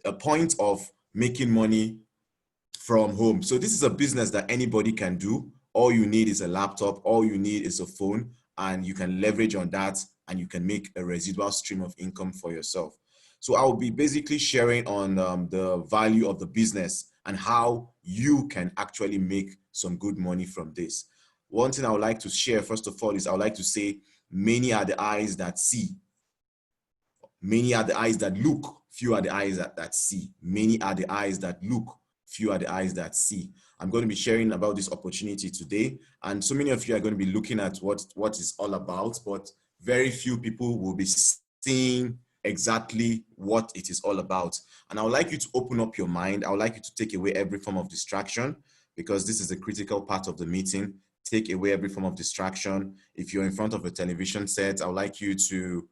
a point of making money from home. So this is a business that anybody can do. All you need is a laptop. All you need is a phone, and you can leverage on that and you can make a residual stream of income for yourself. So I will be basically sharing on the value of the business and how you can actually make some good money from this. One thing I would like to share, first of all, is I would like to say, many are the eyes that see. Many are the eyes that look, few are the eyes that see. Many are the eyes that look, few are the eyes that see. I'm going to be sharing about this opportunity today. And so many of you are going to be looking at what it's all about, but very few people will be seeing exactly what it is all about. And I would like you to open up your mind. I would like you to take away every form of distraction, because this is a critical part of the meeting. Take away every form of distraction. If you're in front of a television set, I would like you to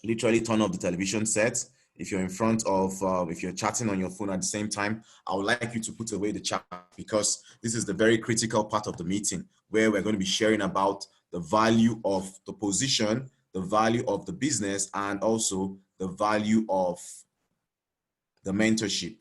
literally turn off the television set. If you're in front of, if you're chatting on your phone at the same time, I would like you to put away the chat, because this is the very critical part of the meeting where we're going to be sharing about the value of the position, the value of the business, and also the value of the mentorship.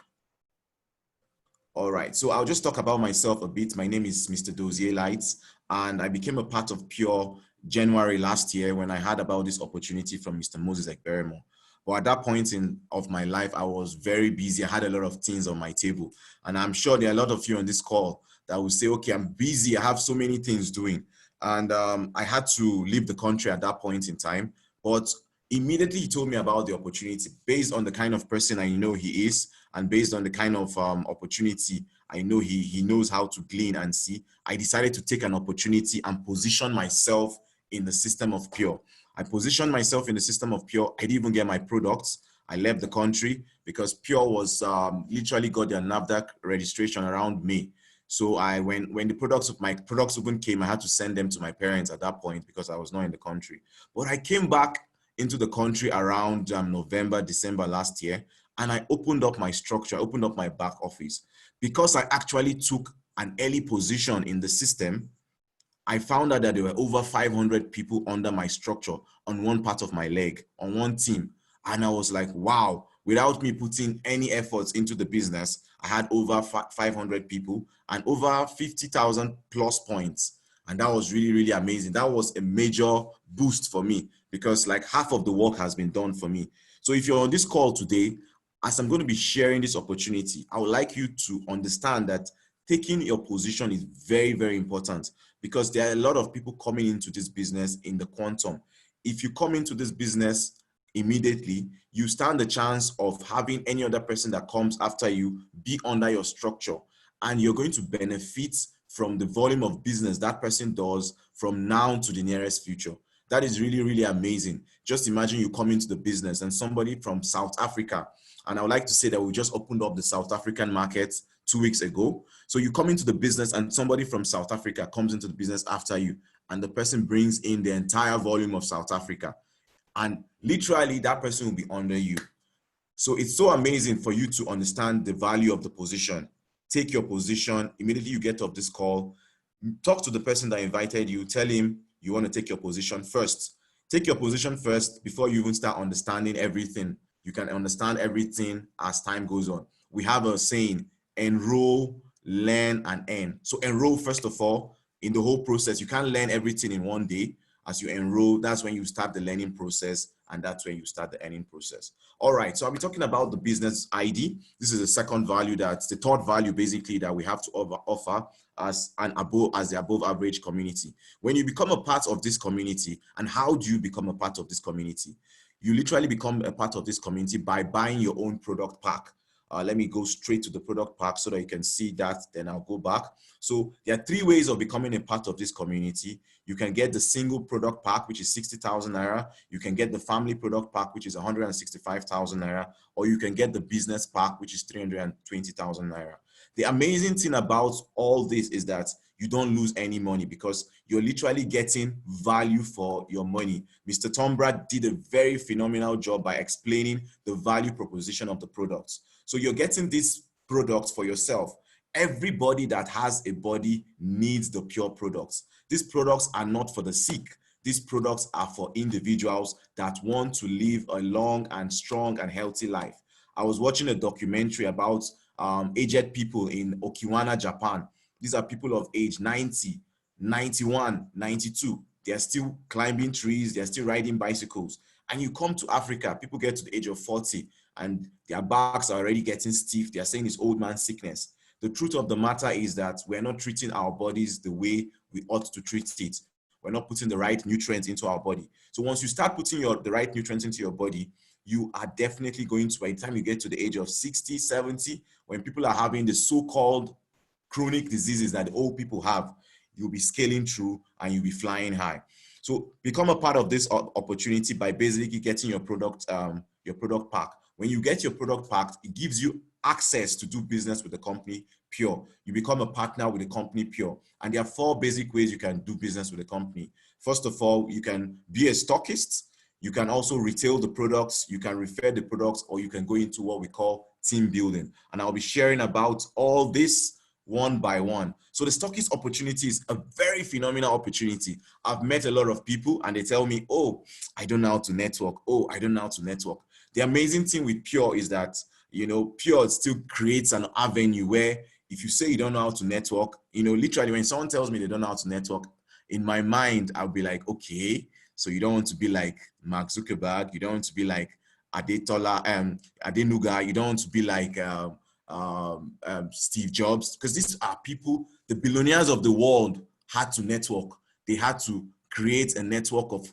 All right, so I'll just talk about myself a bit. My name is Mr. Dozie Lights, and I became a part of Pure January last year when I heard about this opportunity from Mr. Moses Ekberimo. But at that point of my life, I was very busy. I had a lot of things on my table. And I'm sure there are a lot of you on this call that will say, okay, I'm busy. I have so many things doing. And I had to leave the country at that point in time. But immediately he told me about the opportunity based on the kind of person I know he is, and based on the kind of opportunity I know he knows how to glean and see. I decided to take an opportunity and position myself in the system of Pure. I positioned myself in the system of Pure. I didn't even get my products. I left the country because Pure was literally got their NAFDAC registration around May. So when my products even came, I had to send them to my parents at that point because I was not in the country. But I came back into the country around November, December last year, and I opened up my structure, I opened up my back office. Because I actually took an early position in the system, I found out that there were over 500 people under my structure on one part of my leg, on one team. And I was like, wow, without me putting any efforts into the business, I had over 500 people and over 50,000 plus points. And that was really, really amazing. That was a major boost for me because like half of the work has been done for me. So if you're on this call today, as I'm going to be sharing this opportunity, I would like you to understand that taking your position is very, very important because there are a lot of people coming into this business in the quantum. If you come into this business immediately, you stand the chance of having any other person that comes after you be under your structure, and you're going to benefit from the volume of business that person does from now to the nearest future. That is really, really amazing. Just imagine you come into the business and somebody from South Africa, and I would like to say that we just opened up the South African market 2 weeks ago. So you come into the business and somebody from South Africa comes into the business after you, and the person brings in the entire volume of South Africa. And literally that person will be under you. So it's so amazing for you to understand the value of the position. Take your position, immediately you get off this call, talk to the person that invited you, tell him you want to take your position first. Take your position first before you even start understanding everything. You can understand everything as time goes on. We have a saying, enroll, learn, and earn. So enroll first of all in the whole process. You can't learn everything in one day. As you enroll, that's when you start the learning process, and that's when you start the earning process. All right, so I'll be talking about the business ID. This is the second value, that's the third value basically that we have to offer as the above average community. When you become a part of this community, and how do you become a part of this community? You literally become a part of this community by buying your own product pack. Let me go straight to the product pack so that you can see that, then I'll go back. So there are 3 ways of becoming a part of this community. You can get the single product pack, which is 60,000 Naira. You can get the family product pack, which is 165,000 Naira, or you can get the business pack, which is 320,000 Naira. The amazing thing about all this is that you don't lose any money because you're literally getting value for your money. Mr. Tombra did a very phenomenal job by explaining the value proposition of the products. So you're getting this product for yourself. Everybody that has a body needs the Pure products. These products are not for the sick. These products are for individuals that want to live a long and strong and healthy life. I was watching a documentary about aged people in Okinawa, Japan. These are people of age 90, 91, 92. They're still climbing trees. They're still riding bicycles. And you come to Africa, people get to the age of 40 and their backs are already getting stiff. They're saying it's old man sickness. The truth of the matter is that we're not treating our bodies the way we ought to treat it. We're not putting the right nutrients into our body. So once you start putting the right nutrients into your body, you are definitely going to, by the time you get to the age of 60, 70, when people are having the so-called chronic diseases that the old people have, you'll be scaling through and you'll be flying high. So become a part of this opportunity by basically getting your product pack. When you get your product pack, it gives you access to do business with the company Pure. You become a partner with the company Pure. And there are 4 basic ways you can do business with the company. First of all, you can be a stockist. You can also retail the products. You can refer the products, or you can go into what we call team building. And I'll be sharing about all this one by one. So the stockist opportunity is a very phenomenal opportunity. I've met a lot of people and they tell me, oh, I don't know how to network. Oh, I don't know how to network. The amazing thing with Pure is that, Pure still creates an avenue where if you say you don't know how to network, literally when someone tells me they don't know how to network, in my mind, I'll be like, okay, so you don't want to be like Mark Zuckerberg. You don't want to be like Adenuga. You don't want to be like Steve Jobs, because these are people, the billionaires of the world had to network. They had to create a network of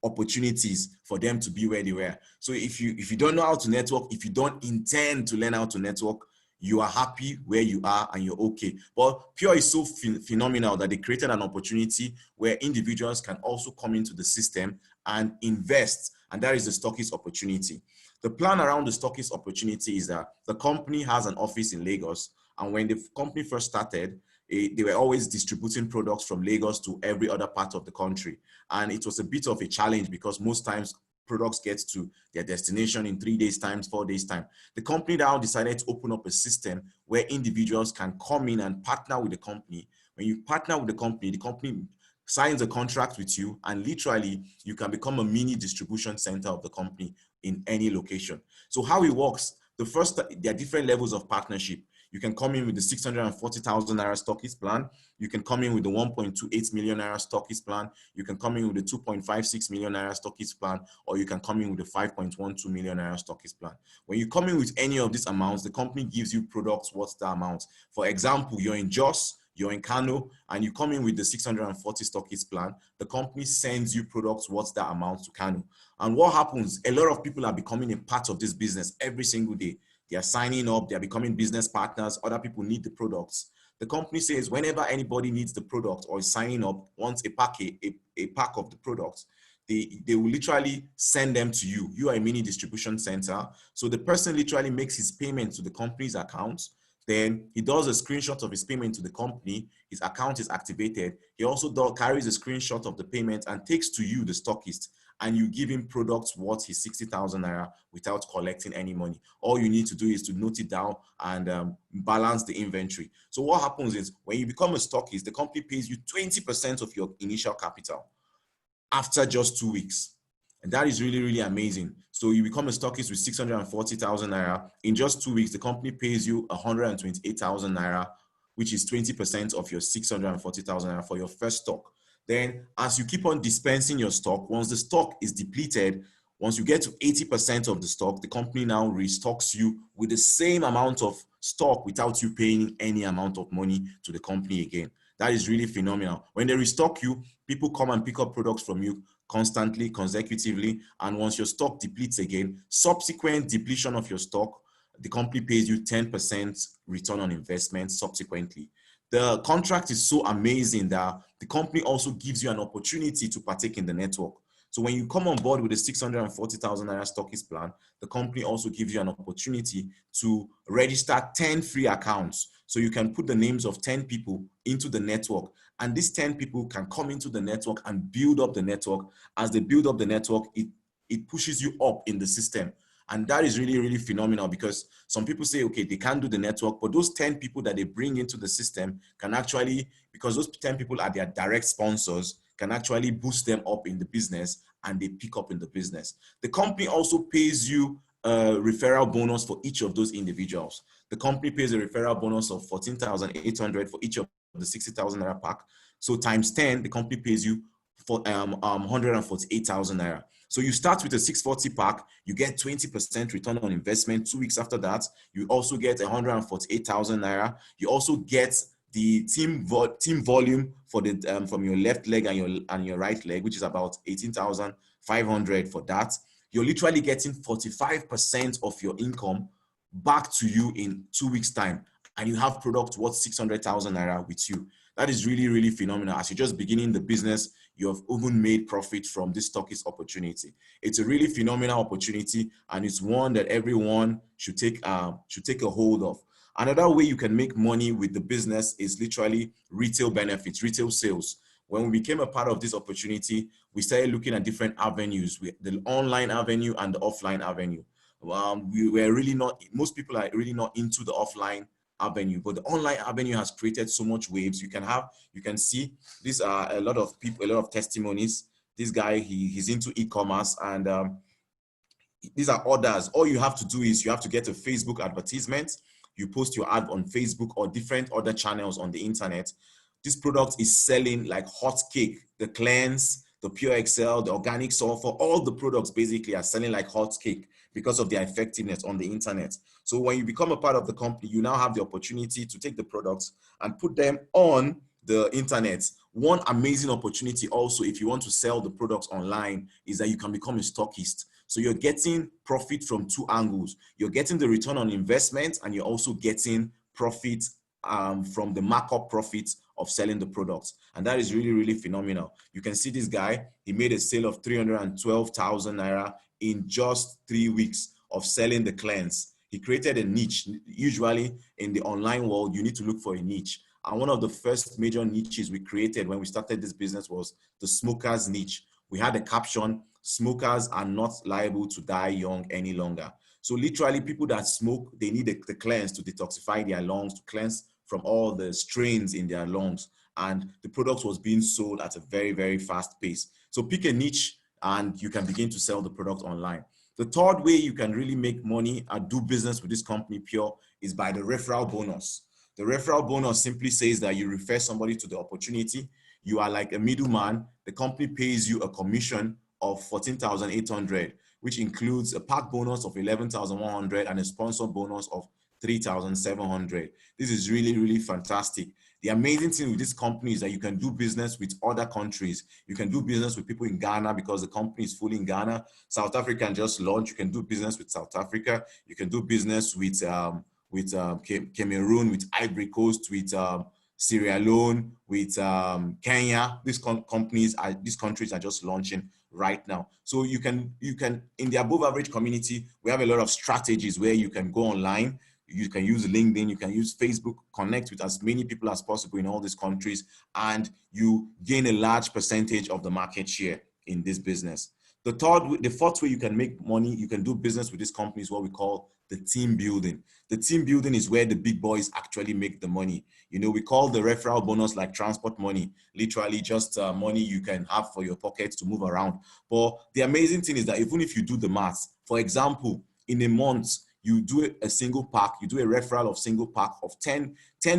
opportunities for them to be where they were. So if you don't know how to network, if you don't intend to learn how to network, you are happy where you are and you're okay. But Pure is so phenomenal that they created an opportunity where individuals can also come into the system and invest, and that is the stockist opportunity. The plan around the stockist opportunity is that the company has an office in Lagos. And when the company first started, they were always distributing products from Lagos to every other part of the country. And it was a bit of a challenge because most times products get to their destination in 3 days time, 4 days time. The company now decided to open up a system where individuals can come in and partner with the company. When you partner with the company signs a contract with you, and literally you can become a mini distribution center of the company in any location. So how it works, there are different levels of partnership. You can come in with the 640,000 naira stockist plan. You can come in with the 1.28 million naira stockist plan. You can come in with the 2.56 million naira stockist plan, or you can come in with the 5.12 million naira stockist plan. When you come in with any of these amounts, the company gives you products worth the amount. For example, you're in Jos, you're in Kano, and you come in with the 640 stockist plan, the company sends you products worth that amount to Kano. And what happens, a lot of people are becoming a part of this business every single day. They are signing up, they are becoming business partners, other people need the products. The company says whenever anybody needs the product or is signing up, wants a pack of the products, they will literally send them to you. You are a mini distribution center. So the person literally makes his payment to the company's account. Then he does a screenshot of his payment to the company. His account is activated. He also carries a screenshot of the payment and takes to you, the stockist, and you give him products worth his 60,000 naira without collecting any money. All you need to do is to note it down and balance the inventory. So what happens is when you become a stockist, the company pays you 20% of your initial capital after just 2 weeks. And that is really, really amazing. So you become a stockist with 640,000 naira. In just 2 weeks, the company pays you 128,000 naira, which is 20% of your 640,000 naira for your first stock. Then as you keep on dispensing your stock, once the stock is depleted, once you get to 80% of the stock, the company now restocks you with the same amount of stock without you paying any amount of money to the company again. That is really phenomenal. When they restock you, people come and pick up products from you constantly, consecutively, and once your stock depletes again, subsequent depletion of your stock, the company pays you 10% return on investment subsequently. The contract is so amazing that the company also gives you an opportunity to partake in the network. So when you come on board with the 640,000 naira stockist plan, the company also gives you an opportunity to register 10 free accounts. So you can put the names of 10 people into the network, and these 10 people can come into the network and build up the network. As they build up the network, it pushes you up in the system. And that is really, really phenomenal, because some people say, okay, they can't do the network, but those 10 people that they bring into the system can actually, because those 10 people are their direct sponsors, can actually boost them up in the business, and they pick up in the business. The company also pays you a referral bonus for each of those individuals. The company pays a referral bonus of 14,800 for each of the 60,000 naira pack. So times 10, the company pays you for 148,000 naira. So you start with a 640 pack, you get 20% return on investment. 2 weeks after that, you also get 148,000 naira. You also get the team volume for the from your left leg and your right leg, which is about 18,500 for that. You're literally getting 45% of your income back to you in 2 weeks time, and you have products worth 600,000 naira with you. That is really, really phenomenal. As you're just beginning the business, you have even made profit from this stockist opportunity. It's a really phenomenal opportunity, and it's one that everyone should take a hold of. Another way you can make money with the business is literally retail benefits, retail sales. When we became a part of this opportunity, we started looking at different avenues, the online avenue and the offline avenue. We were really not, most people are really not into the offline avenue, but the online avenue has created so much waves. You can see these are a lot of people, a lot of testimonies. This guy, he's into e-commerce, and these are orders. All you have to do is you have to get a Facebook advertisement. You post your ad on Facebook or different other channels on the internet. This product is selling like hot cake. The cleanse, the pure excel, the organic sulfur, all the products basically are selling like hot cake because of their effectiveness on the internet. So when you become a part of the company, you now have the opportunity to take the products and put them on the internet. One amazing opportunity also, if you want to sell the products online, is that you can become a stockist. So you're getting profit from two angles. You're getting the return on investment, and you're also getting profit from the markup profits of selling the products. And that is really, really phenomenal. You can see this guy, he made a sale of 312,000 naira in just 3 weeks of selling the cleanse. He created a niche. Usually in the online world, you need to look for a niche. And one of the first major niches we created when we started this business was the smokers niche. We had a caption, smokers are not liable to die young any longer. So literally people that smoke, they need the cleanse to detoxify their lungs, to cleanse from all the strains in their lungs. And the product was being sold at a very, very fast pace. So pick a niche and you can begin to sell the product online. The third way you can really make money and do business with this company, Pure, is by the referral bonus. The referral bonus simply says that you refer somebody to the opportunity. You are like a middleman. The company pays you a commission of 14,800, which includes a pack bonus of 11,100 and a sponsor bonus of 3,700. This is really, really fantastic. The amazing thing with this company is that you can do business with other countries. You can do business with people in Ghana because the company is fully in Ghana. South Africa just launched. You can do business with South Africa. You can do business with Cameroon, with Ivory Coast, with Sierra Leone, with Kenya. These countries are just launching right now. So you can in the above average community, we have a lot of strategies where you can go online. You can use LinkedIn, you can use Facebook, connect with as many people as possible in all these countries, and you gain a large percentage of the market share in this business. The fourth way you can make money, you can do business with this company is what we call the team building. The team building is where the big boys actually make the money. You know, we call the referral bonus like transport money, literally just money you can have for your pockets to move around. But the amazing thing is that even if you do the maths, for example, in a month, you do a single pack, you do a referral of single pack of 10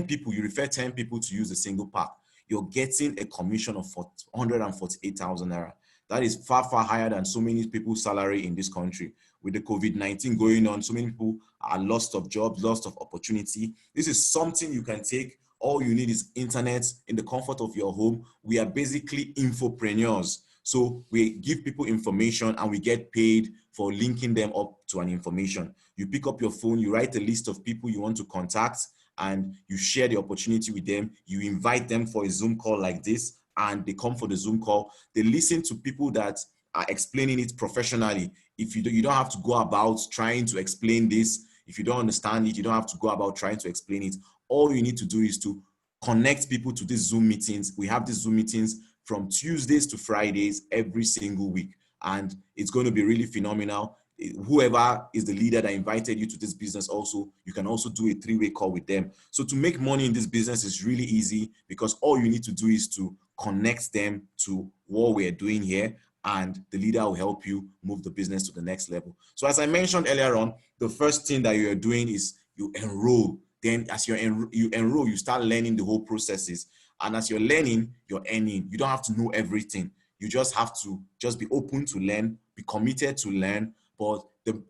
people, you refer 10 people to use a single pack, you're getting a commission of 148,000 naira. That is far, far higher than so many people's salary in this country. With the COVID-19 going on, so many people are lost of jobs, lost of opportunity. This is something you can take. All you need is internet in the comfort of your home. We are basically infopreneurs. So we give people information and we get paid for linking them up to an information. You pick up your phone, you write a list of people you want to contact, and you share the opportunity with them. You invite them for a Zoom call like this, and they come for the Zoom call. They listen to people that are explaining it professionally. If you don't have to go about trying to explain this. If you don't understand it, you don't have to go about trying to explain it. All you need to do is to connect people to these Zoom meetings. We have these Zoom meetings from Tuesdays to Fridays every single week, and it's going to be really phenomenal. Whoever is the leader that invited you to this business, also you can also do a three-way call with them. So to make money in this business is really easy, because all you need to do is to connect them to what we're doing here, and the leader will help you move the business to the next level. So as I mentioned earlier on, the first thing that you're doing is you enroll. Then as you enroll, you start learning the whole processes. And as you're learning, you're earning. You don't have to know everything. You just have to just be open to learn, be committed to learn, but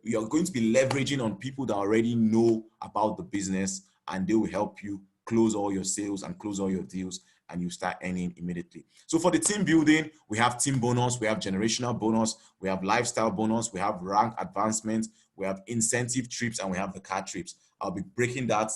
you're going to be leveraging on people that already know about the business, and they will help you close all your sales and close all your deals, and you start earning immediately. So for the team building, we have team bonus, we have generational bonus, we have lifestyle bonus, we have rank advancement, we have incentive trips, and we have the car trips. I'll be breaking that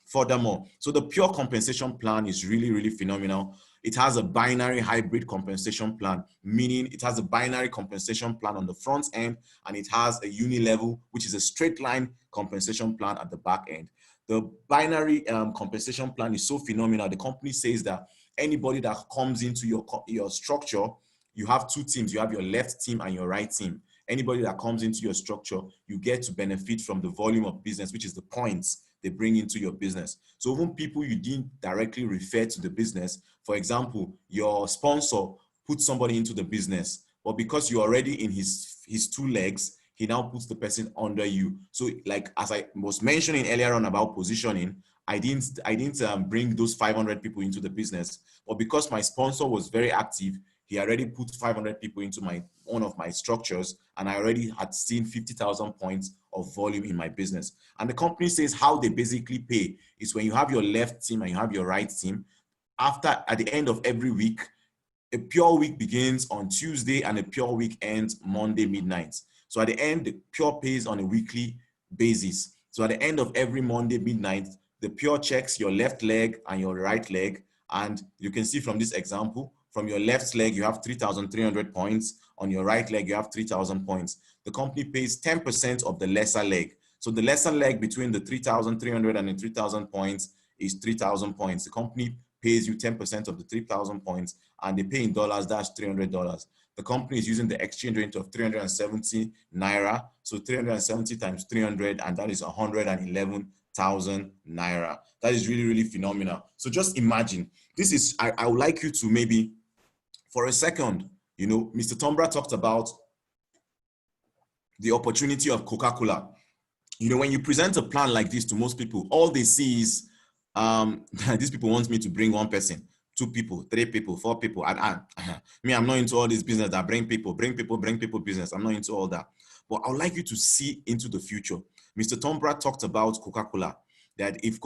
furthermore. So the pure compensation plan is really, really phenomenal. It has a binary hybrid compensation plan, meaning it has a binary compensation plan on the front end, and it has a uni-level, which is a straight line compensation plan at the back end. The binary compensation plan is so phenomenal. The company says that anybody that comes into your structure, you have two teams. You have your left team and your right team. Anybody that comes into your structure, you get to benefit from the volume of business, which is the points they bring into your business. So even people you didn't directly refer to the business, for example, your sponsor put somebody into the business, but because you're already in his two legs, he now puts the person under you. So like, as I was mentioning earlier on about positioning, I didn't bring those 500 people into the business, but because my sponsor was very active, he already put 500 people into one of my structures, and I already had seen 50,000 points of volume in my business. And the company says how they basically pay is when you have your left team and you have your right team, at the end of every week, a pure week begins on Tuesday and a pure week ends Monday midnight. So at the end, the pure pays on a weekly basis. So at the end of every Monday midnight, the pure checks your left leg and your right leg. And you can see from this example, From your left leg, you have 3,300 points. On your right leg, you have 3,000 points. The company pays 10% of the lesser leg. So the lesser leg between the 3,300 and the 3,000 points is 3,000 points. The company pays you 10% of the 3,000 points, and they pay in dollars, that's $300. The company is using the exchange rate of 370 Naira. So 370 times 300, and that is 111,000 Naira. That is really, really phenomenal. So just imagine, this is, I would like you to maybe, for a second, you know, Mr. Tombra talked about the opportunity of Coca-Cola. You know, when you present a plan like this to most people, all they see is, these people want me to bring one person, 2 people, 3 people, 4 people. Me, I'm not into all this business that bring people business. I'm not into all that. But I would like you to see into the future. Mr. Tombra talked about Coca-Cola, that if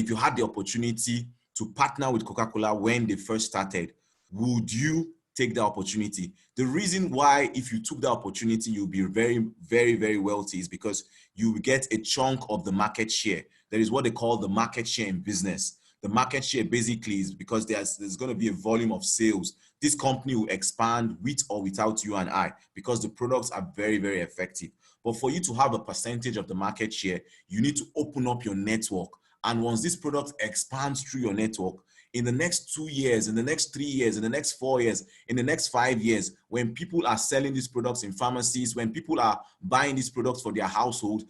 you had the opportunity to partner with Coca-Cola when they first started, would you take the opportunity? The reason why, if you took the opportunity, you'll be very, very, very wealthy is because you get a chunk of the market share. That is what they call the market share in business. The market share basically is because there's going to be a volume of sales. This company will expand with or without you and I, because the products are very, very effective. But for you to have a percentage of the market share, you need to open up your network. And once this product expands through your network, in the next 2 years, in the next 3 years, in the next 4 years, in the next 5 years, when people are selling these products in pharmacies, when people are buying these products for their household,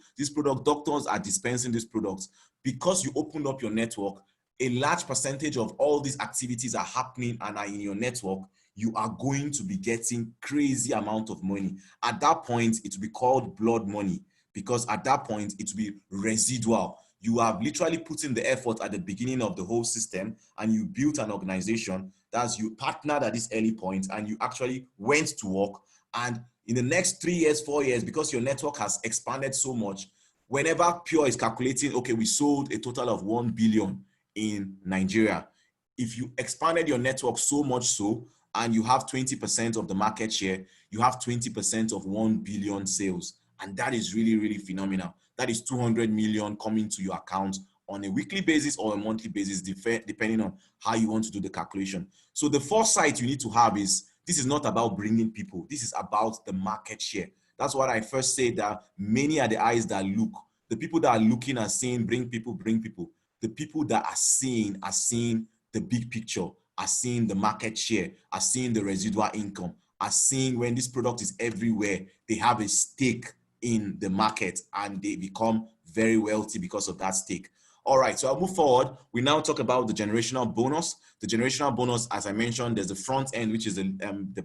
doctors are dispensing these products, because you opened up your network, a large percentage of all these activities are happening and are in your network, you are going to be getting crazy amount of money. At that point, it will be called blood money, because at that point, it will be residual. You have literally put in the effort at the beginning of the whole system, and you built an organization. That's, you partnered at this early point, and you actually went to work. And in the next 3 years, 4 years, because your network has expanded so much, whenever Pure is calculating, okay, we sold a total of 1 billion in Nigeria. If you expanded your network so much so, and you have 20% of the market share, you have 20% of 1 billion sales. And that is really, really phenomenal. That is 200 million coming to your account on a weekly basis or a monthly basis, depending on how you want to do the calculation. So the foresight you need to have is, this is not about bringing people. This is about the market share. That's what I first said, that many are the eyes that look. The people that are looking and saying, bring people, bring people. The people that are seeing the big picture, are seeing the market share, are seeing the residual income, are seeing when this product is everywhere, they have a stake in the market and they become very wealthy because of that stake. All right, so I'll move forward. We now talk about the generational bonus. The generational bonus, as I mentioned, there's the front end, which is the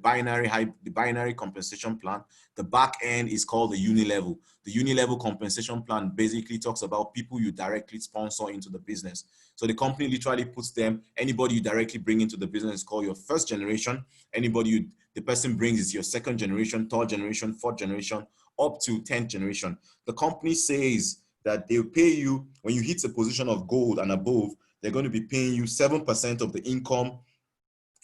binary compensation plan. The back end is called the uni-level. The uni-level compensation plan basically talks about people you directly sponsor into the business. So the company literally puts them, anybody you directly bring into the business is called your first generation. Anybody the person brings is your second generation, third generation, fourth generation, up to 10th generation. The company says that they'll pay you, when you hit a position of gold and above, they're going to be paying you 7% of the income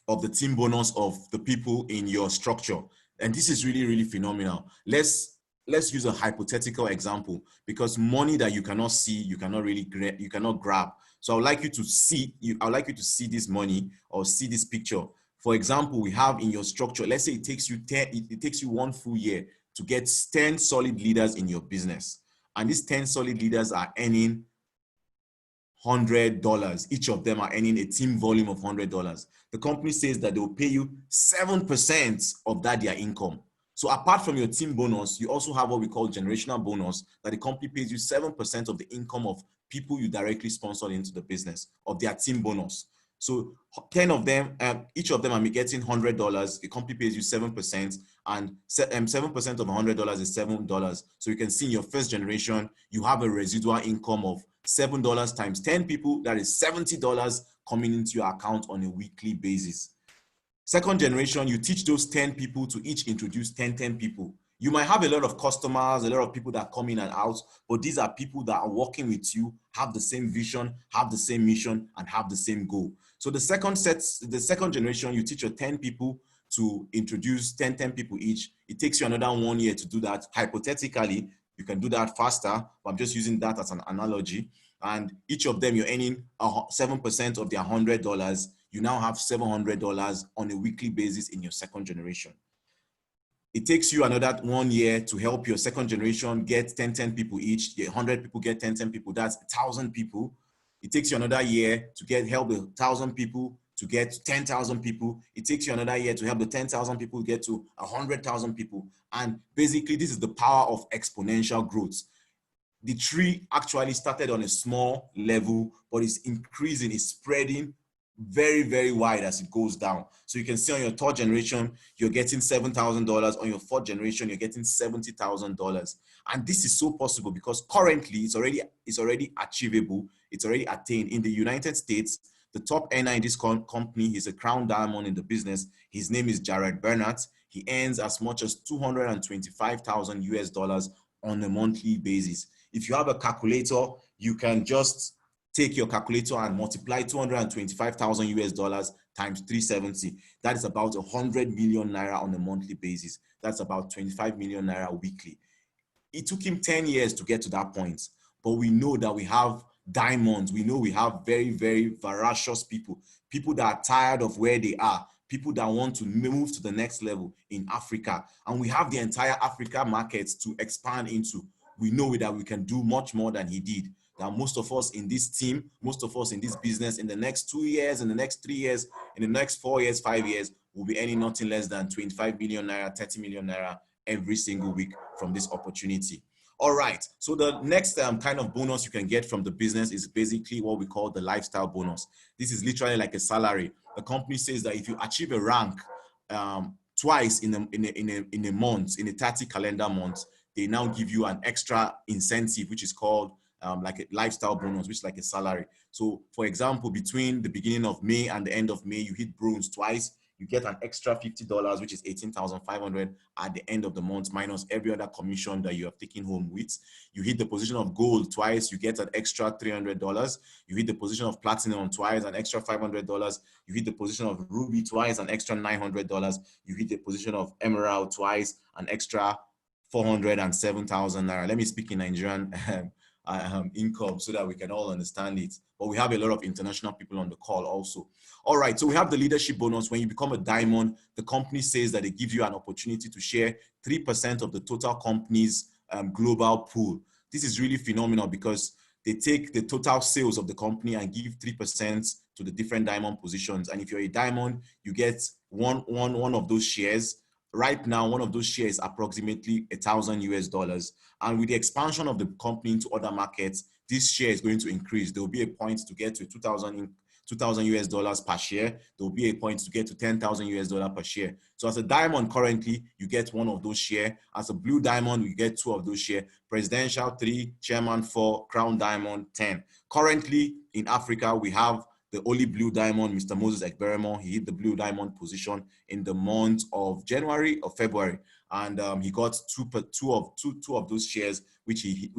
of the team bonus of the people in your structure. And this is really, really phenomenal. Let's use a hypothetical example, because money that you cannot see, you cannot grab. So I would like you to see, this money or see this picture. For example, we have in your structure, let's say it takes you 1 full year to get 10 solid leaders in your business. And these 10 solid leaders are earning $100. Each of them are earning a team volume of $100. The company says that they will pay you 7% of that their income. So apart from your team bonus, you also have what we call generational bonus, that the company pays you 7% of the income of people you directly sponsored into the business, of their team bonus. So 10 of them, each of them are getting $100. The company pays you 7%, and 7% of $100 is $7. So you can see in your first generation, you have a residual income of $7 times 10 people. That is $70 coming into your account on a weekly basis. Second generation, you teach those 10 people to each introduce 10 people. You might have a lot of customers, a lot of people that come in and out, but these are people that are working with you, have the same vision, have the same mission, and have the same goal. So the second generation, you teach your 10 people to introduce 10 people each. It takes you another 1 year to do that. Hypothetically, you can do that faster, but I'm just using that as an analogy. And each of them, you're earning 7% of their $100. you now have $700 on a weekly basis in your second generation. It takes you another 1 year to help your second generation get 10 people each. 100 people get 10 people. That's 1,000 people. It takes you another year to help the 1,000 people to get 10,000 people. It takes you another year to help the 10,000 people get to 100,000 people. And basically, this is the power of exponential growth. The tree actually started on a small level, but it's increasing, it's spreading very, very wide as it goes down. So you can see on your third generation, you're getting $7,000. On your fourth generation, you're getting $70,000. And this is so possible because currently it's already achievable. It's already attained. In the United States, the top earner in this company is a crown diamond in the business. His name is Jared Bernard. He earns as much as $225,000 on a monthly basis. If you have a calculator, you can just take your calculator and multiply $225,000 times 370. That is about 100 million naira on a monthly basis. That's about 25 million naira weekly. It took him 10 years to get to that point, but we know that we have diamonds. We know we have very, very voracious people that are tired of where they are, people that want to move to the next level in Africa. And we have the entire Africa market to expand into. We know that we can do much more than he did. That most of us in this team, most of us in this business, in the next 2 years, in the next 3 years, in the next 4 years, 5 years, will be earning nothing less than 25 million naira, 30 million naira every single week from this opportunity. All right, so the next kind of bonus you can get from the business is basically what we call the lifestyle bonus. This is literally like a salary. The company says that if you achieve a rank twice in a month, in a 30 calendar month, they now give you an extra incentive, which is called like a lifestyle bonus, which is like a salary. So for example, between the beginning of May and the end of May, you hit bronze twice, you get an extra $50, which is 18,500 at the end of the month, minus every other commission that you have taken home with. You hit the position of gold twice, you get an extra $300. You hit the position of platinum twice, an extra $500. You hit the position of ruby twice, an extra $900. You hit the position of emerald twice, an extra 407,000 naira. Let me speak in Nigerian income so that we can all understand it. But we have a lot of international people on the call also. All right, so we have the leadership bonus. When you become a diamond, the company says that they give you an opportunity to share 3% of the total company's global pool. This is really phenomenal because they take the total sales of the company and give 3% to the different diamond positions. And if you're a diamond, you get one of those shares. Right now, one of those shares is approximately $1,000. And with the expansion of the company into other markets, this share is going to increase. There will be a point to get to $2,000 per share. There will be a point to get to $10,000 per share. So as a diamond currently, you get one of those shares. As a blue diamond, you get 2 of those shares. Presidential 3, chairman 4, crown diamond 10. Currently in Africa, we have the only blue diamond, Mr. Moses Ekberemon. He hit the blue diamond position in the month of January or February, and he got two of those shares, which he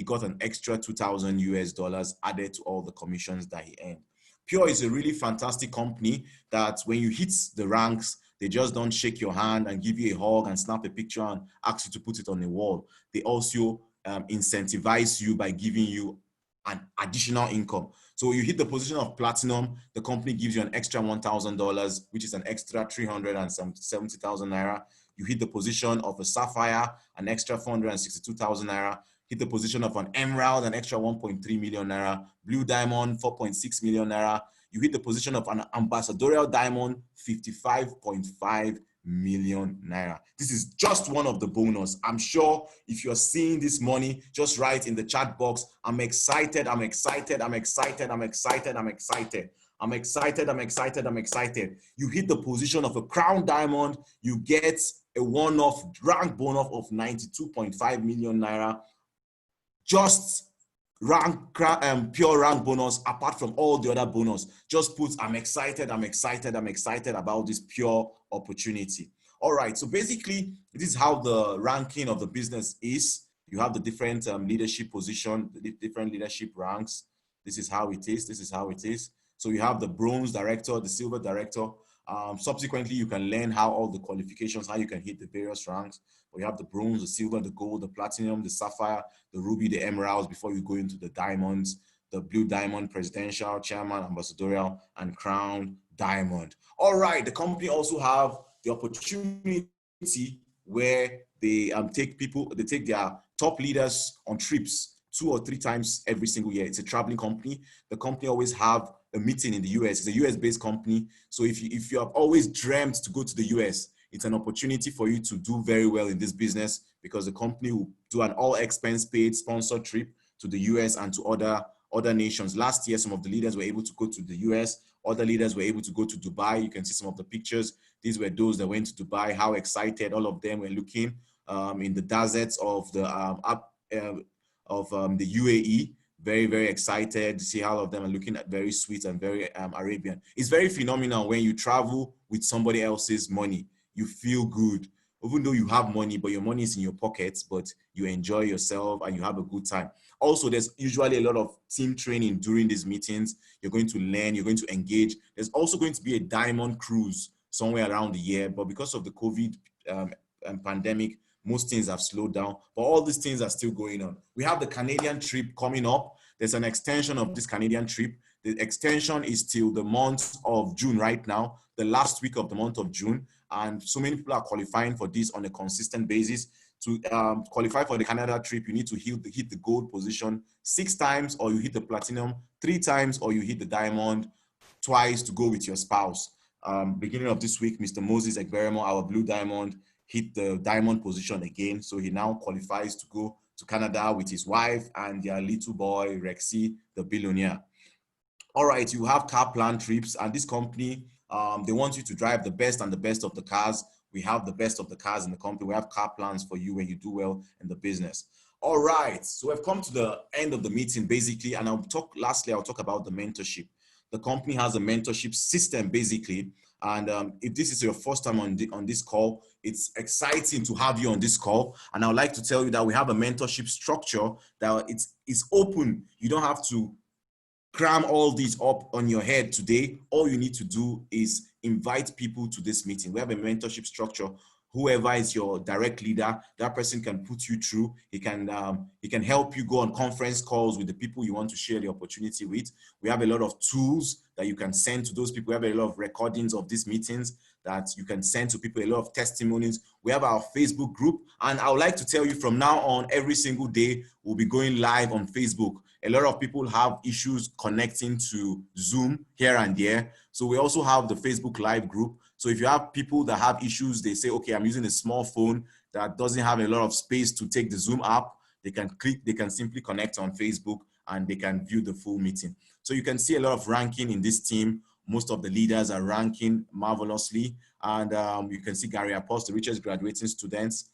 got an extra $2,000 added to all the commissions that he earned. Pure is a really fantastic company that when you hit the ranks, they just don't shake your hand and give you a hug and snap a picture and ask you to put it on the wall. They also incentivize you by giving you an additional income. So you hit the position of platinum, the company gives you an extra $1,000, which is an extra 370,000 naira. You hit the position of a sapphire, an extra 462,000 naira. Hit the position of an emerald, an extra 1.3 million naira. Blue diamond, 4.6 million naira. You hit the position of an ambassadorial diamond, 55.5 million naira. This is just one of the bonus. I'm sure if you're seeing this money, just write in the chat box, I'm excited, I'm excited, I'm excited, I'm excited, I'm excited. I'm excited, I'm excited, I'm excited. You hit the position of a crown diamond, you get a one-off rank bonus of 92.5 million naira. Just pure rank bonus apart from all the other bonus. Just put I'm excited, I'm excited, I'm excited about this pure opportunity. All right, so basically this is how the ranking of the business is. You have the different leadership position, the different leadership ranks. This is how it is, this is how it is. So you have the bronze director, the silver director. Subsequently, you can learn how all the qualifications, how you can hit the various ranks. We have the bronze, the silver, the gold, the platinum, the sapphire, the ruby, the emeralds before you go into the diamonds. the Blue Diamond Presidential, Chairman, Ambassadorial, and Crown Diamond. All right, the company also have the opportunity where they they take their top leaders on trips 2 or 3 times every single year. It's a traveling company. The company always have a meeting in the US. It's a US-based company. So if you have always dreamt to go to the US, it's an opportunity for you to do very well in this business, because the company will do an all expense paid sponsored trip to the US and to other nations. Last year, some of the leaders were able to go to the US. Other leaders were able to go to Dubai. You can see some of the pictures. These were those that went to Dubai. How excited all of them were looking in the deserts of the the UAE. Very, very excited to see how all of them are looking at very sweet and very Arabian. It's very phenomenal when you travel with somebody else's money. You feel good, even though you have money, but your money is in your pockets, but you enjoy yourself and you have a good time. Also, there's usually a lot of team training during these meetings. You're going to learn, you're going to engage. There's also going to be a diamond cruise somewhere around the year, but because of the COVID pandemic, most things have slowed down, but all these things are still going on. We have the Canadian trip coming up. There's an extension of this Canadian trip. The extension is till the month of June right now, the last week of the month of June. And so many people are qualifying for this on a consistent basis. To qualify for the Canada trip, you need to hit the gold position 6 times, or you hit the platinum 3 times, or you hit the diamond twice to go with your spouse. Beginning of this week, Mr. Moses Egberemo, our blue diamond, hit the diamond position again. So he now qualifies to go to Canada with his wife and their little boy, Rexy, the billionaire. All right, you have car plan trips, and this company, they want you to drive the best and the best of the cars. We have the best of the cars in the company. We have car plans for you when you do well in the business. All right, so we've come to the end of the meeting basically, and I'll talk about the mentorship. The company has a mentorship system basically, and if this is your first time on this call, it's exciting to have you on this call. And I would like to tell you that we have a mentorship structure that it's open. You don't have to cram all these up on your head today. All you need to do is invite people to this meeting. We have a mentorship structure. Whoever is your direct leader, that person can put you through. He can help you go on conference calls with the people you want to share the opportunity with. We have a lot of tools that you can send to those people. We have a lot of recordings of these meetings that you can send to people, a lot of testimonies. We have our Facebook group, and I would like to tell you from now on, every single day, we'll be going live on Facebook. A lot of people have issues connecting to Zoom here and there. So we also have the Facebook Live group. So if you have people that have issues, they say, okay, I'm using a small phone that doesn't have a lot of space to take the Zoom app, they can simply connect on Facebook and they can view the full meeting. So you can see a lot of ranking in this team. Most of the leaders are ranking marvelously. And you can see Gary Apost, the richest graduating students.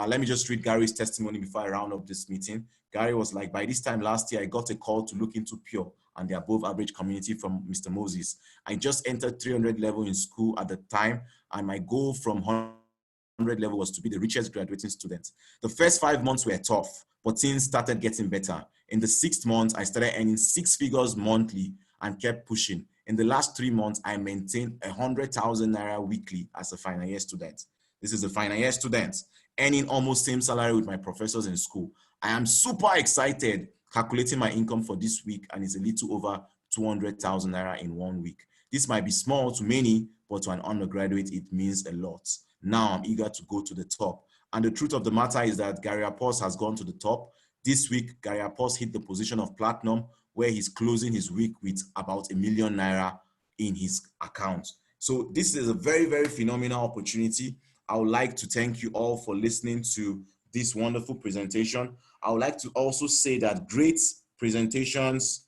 Let me just read Gary's testimony before I round up this meeting. Gary was like, by this time last year, I got a call to look into Pure and the above average community from Mr. Moses. I just entered 300 level in school at the time, and my goal from 100 level was to be the richest graduating student. The first 5 months were tough, but things started getting better. In the 6th month, I started earning 6 figures monthly and kept pushing. In the last 3 months, I maintained 100,000 Naira weekly as a final year student. This is a final year student, earning almost same salary with my professors in school. I am super excited calculating my income for this week, and it's a little over 200,000 Naira in 1 week. This might be small to many, but to an undergraduate, it means a lot. Now I'm eager to go to the top. And the truth of the matter is that Gary Apost has gone to the top. This week, Gary Apost hit the position of platinum, where he's closing his week with about 1 million Naira in his account. So this is a very, very phenomenal opportunity. I would like to thank you all for listening to this wonderful presentation. I would like to also say that great presentations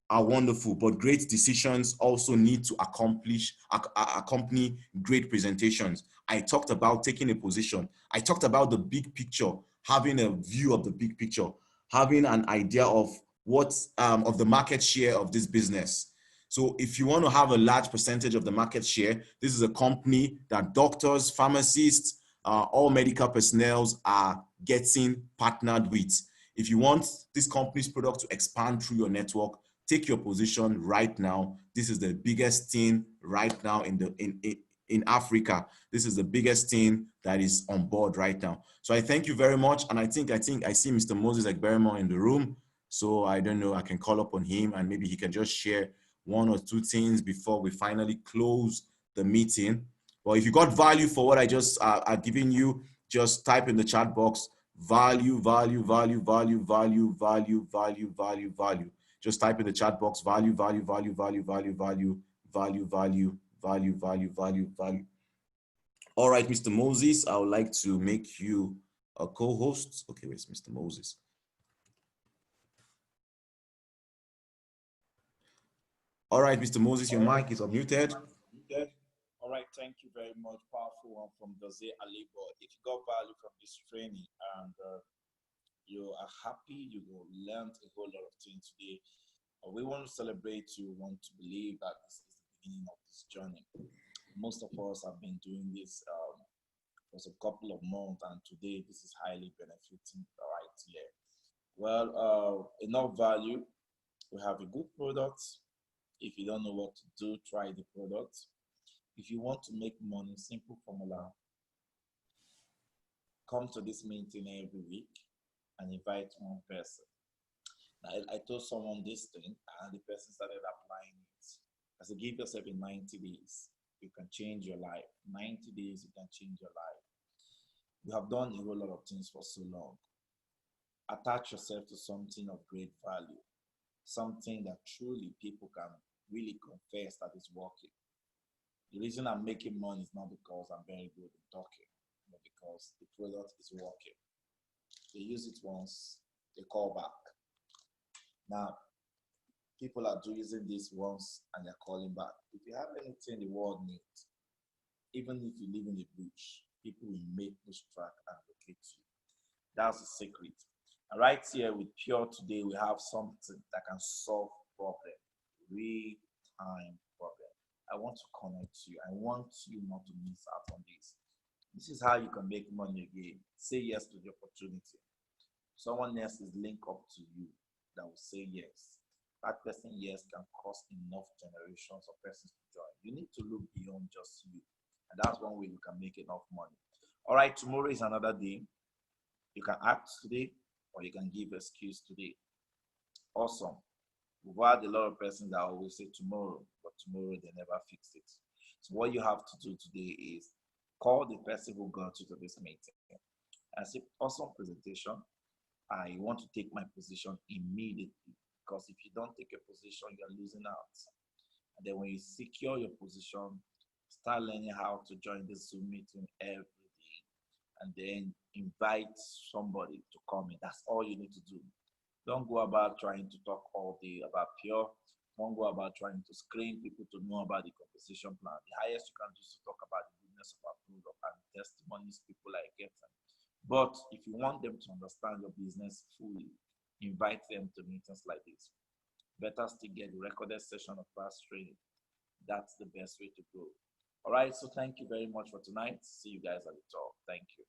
are wonderful, but great decisions also need to accompany great presentations. I talked about taking a position. I talked about the big picture, having a view of the big picture, having an idea of what of the market share of this business. So if you want to have a large percentage of the market share, this is a company that doctors, pharmacists, all medical personnel are getting partnered with. If you want this company's product to expand through your network, take your position right now. This is the biggest thing right now in Africa. This is the biggest thing that is on board right now. So I thank you very much. And I think I see Mr. Moses Egberemo in the room. So I don't know, I can call up on him and maybe he can just share one or two things before we finally close the meeting. But if you got value for what I just I've given you, just type in the chat box value, value, value, value, value, value, value, value, value. Just type in the chat box value, value, value, value, value, value, value, value, value, value, value, value. All right, Mr. Moses, I would like to make you a co-host. Okay, where's Mr. Moses? All right, Mr. Moses, your mic is unmuted. All right, thank you very much. Powerful one from Jose Alibo. If you got value from this training and you are happy, you will learn a whole lot of things today. We want to celebrate you, want to believe that this is the beginning of this journey. Most of us have been doing this for a couple of months, and today this is highly benefiting right here. Well, enough value. We have a good product. If you don't know what to do, try the product. If you want to make money, simple formula. Come to this meeting every week and invite one person. Now, I told someone this thing and the person started applying it. I said, give yourself in 90 days. You can change your life. 90 days, you can change your life. You have done a whole lot of things for so long. Attach yourself to something of great value. Something that truly people can really confess that is working. The reason I'm making money is not because I'm very good at talking, but because the product is working. They use it once, they call back. Now, people are using this once and they're calling back. If you have anything the world needs, even if you live in the bush, people will make this track and locate you. That's the secret. And right here with Pure today, we have something that can solve problem, real-time problem. I want to connect you. I want you not to miss out on this. This is how you can make money again. Say yes to the opportunity. Someone else is linked up to you that will say yes. That person yes can cause enough generations of persons to join. You need to look beyond just you. And that's one way you can make enough money. All right, tomorrow is another day. You can act today or you can give excuse today. Awesome. We've had a lot of persons that always say tomorrow, but tomorrow they never fix it. So what you have to do today is call the person who got you to this meeting and say, awesome presentation. I want to take my position immediately, because if you don't take a position, you're losing out. And then when you secure your position, start learning how to join the Zoom meeting every day, and then invite somebody to come in. That's all you need to do. Don't go about trying to talk all day about Pure. Don't go about trying to screen people to know about the compensation plan. The highest you can do is to talk about the goodness of our product and testimonies people are getting. But if you want them to understand your business fully, invite them to meetings like this. Better still get the recorded session of past training. That's the best way to go. All right, so thank you very much for tonight. See you guys at the top. Thank you.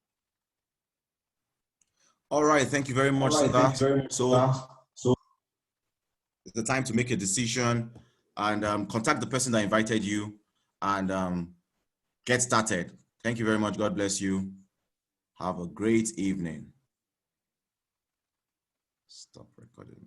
All right, thank you very much, sir. So it's the time to make a decision and contact the person that invited you and get started. Thank you very much. God bless you. Have a great evening. Stop recording.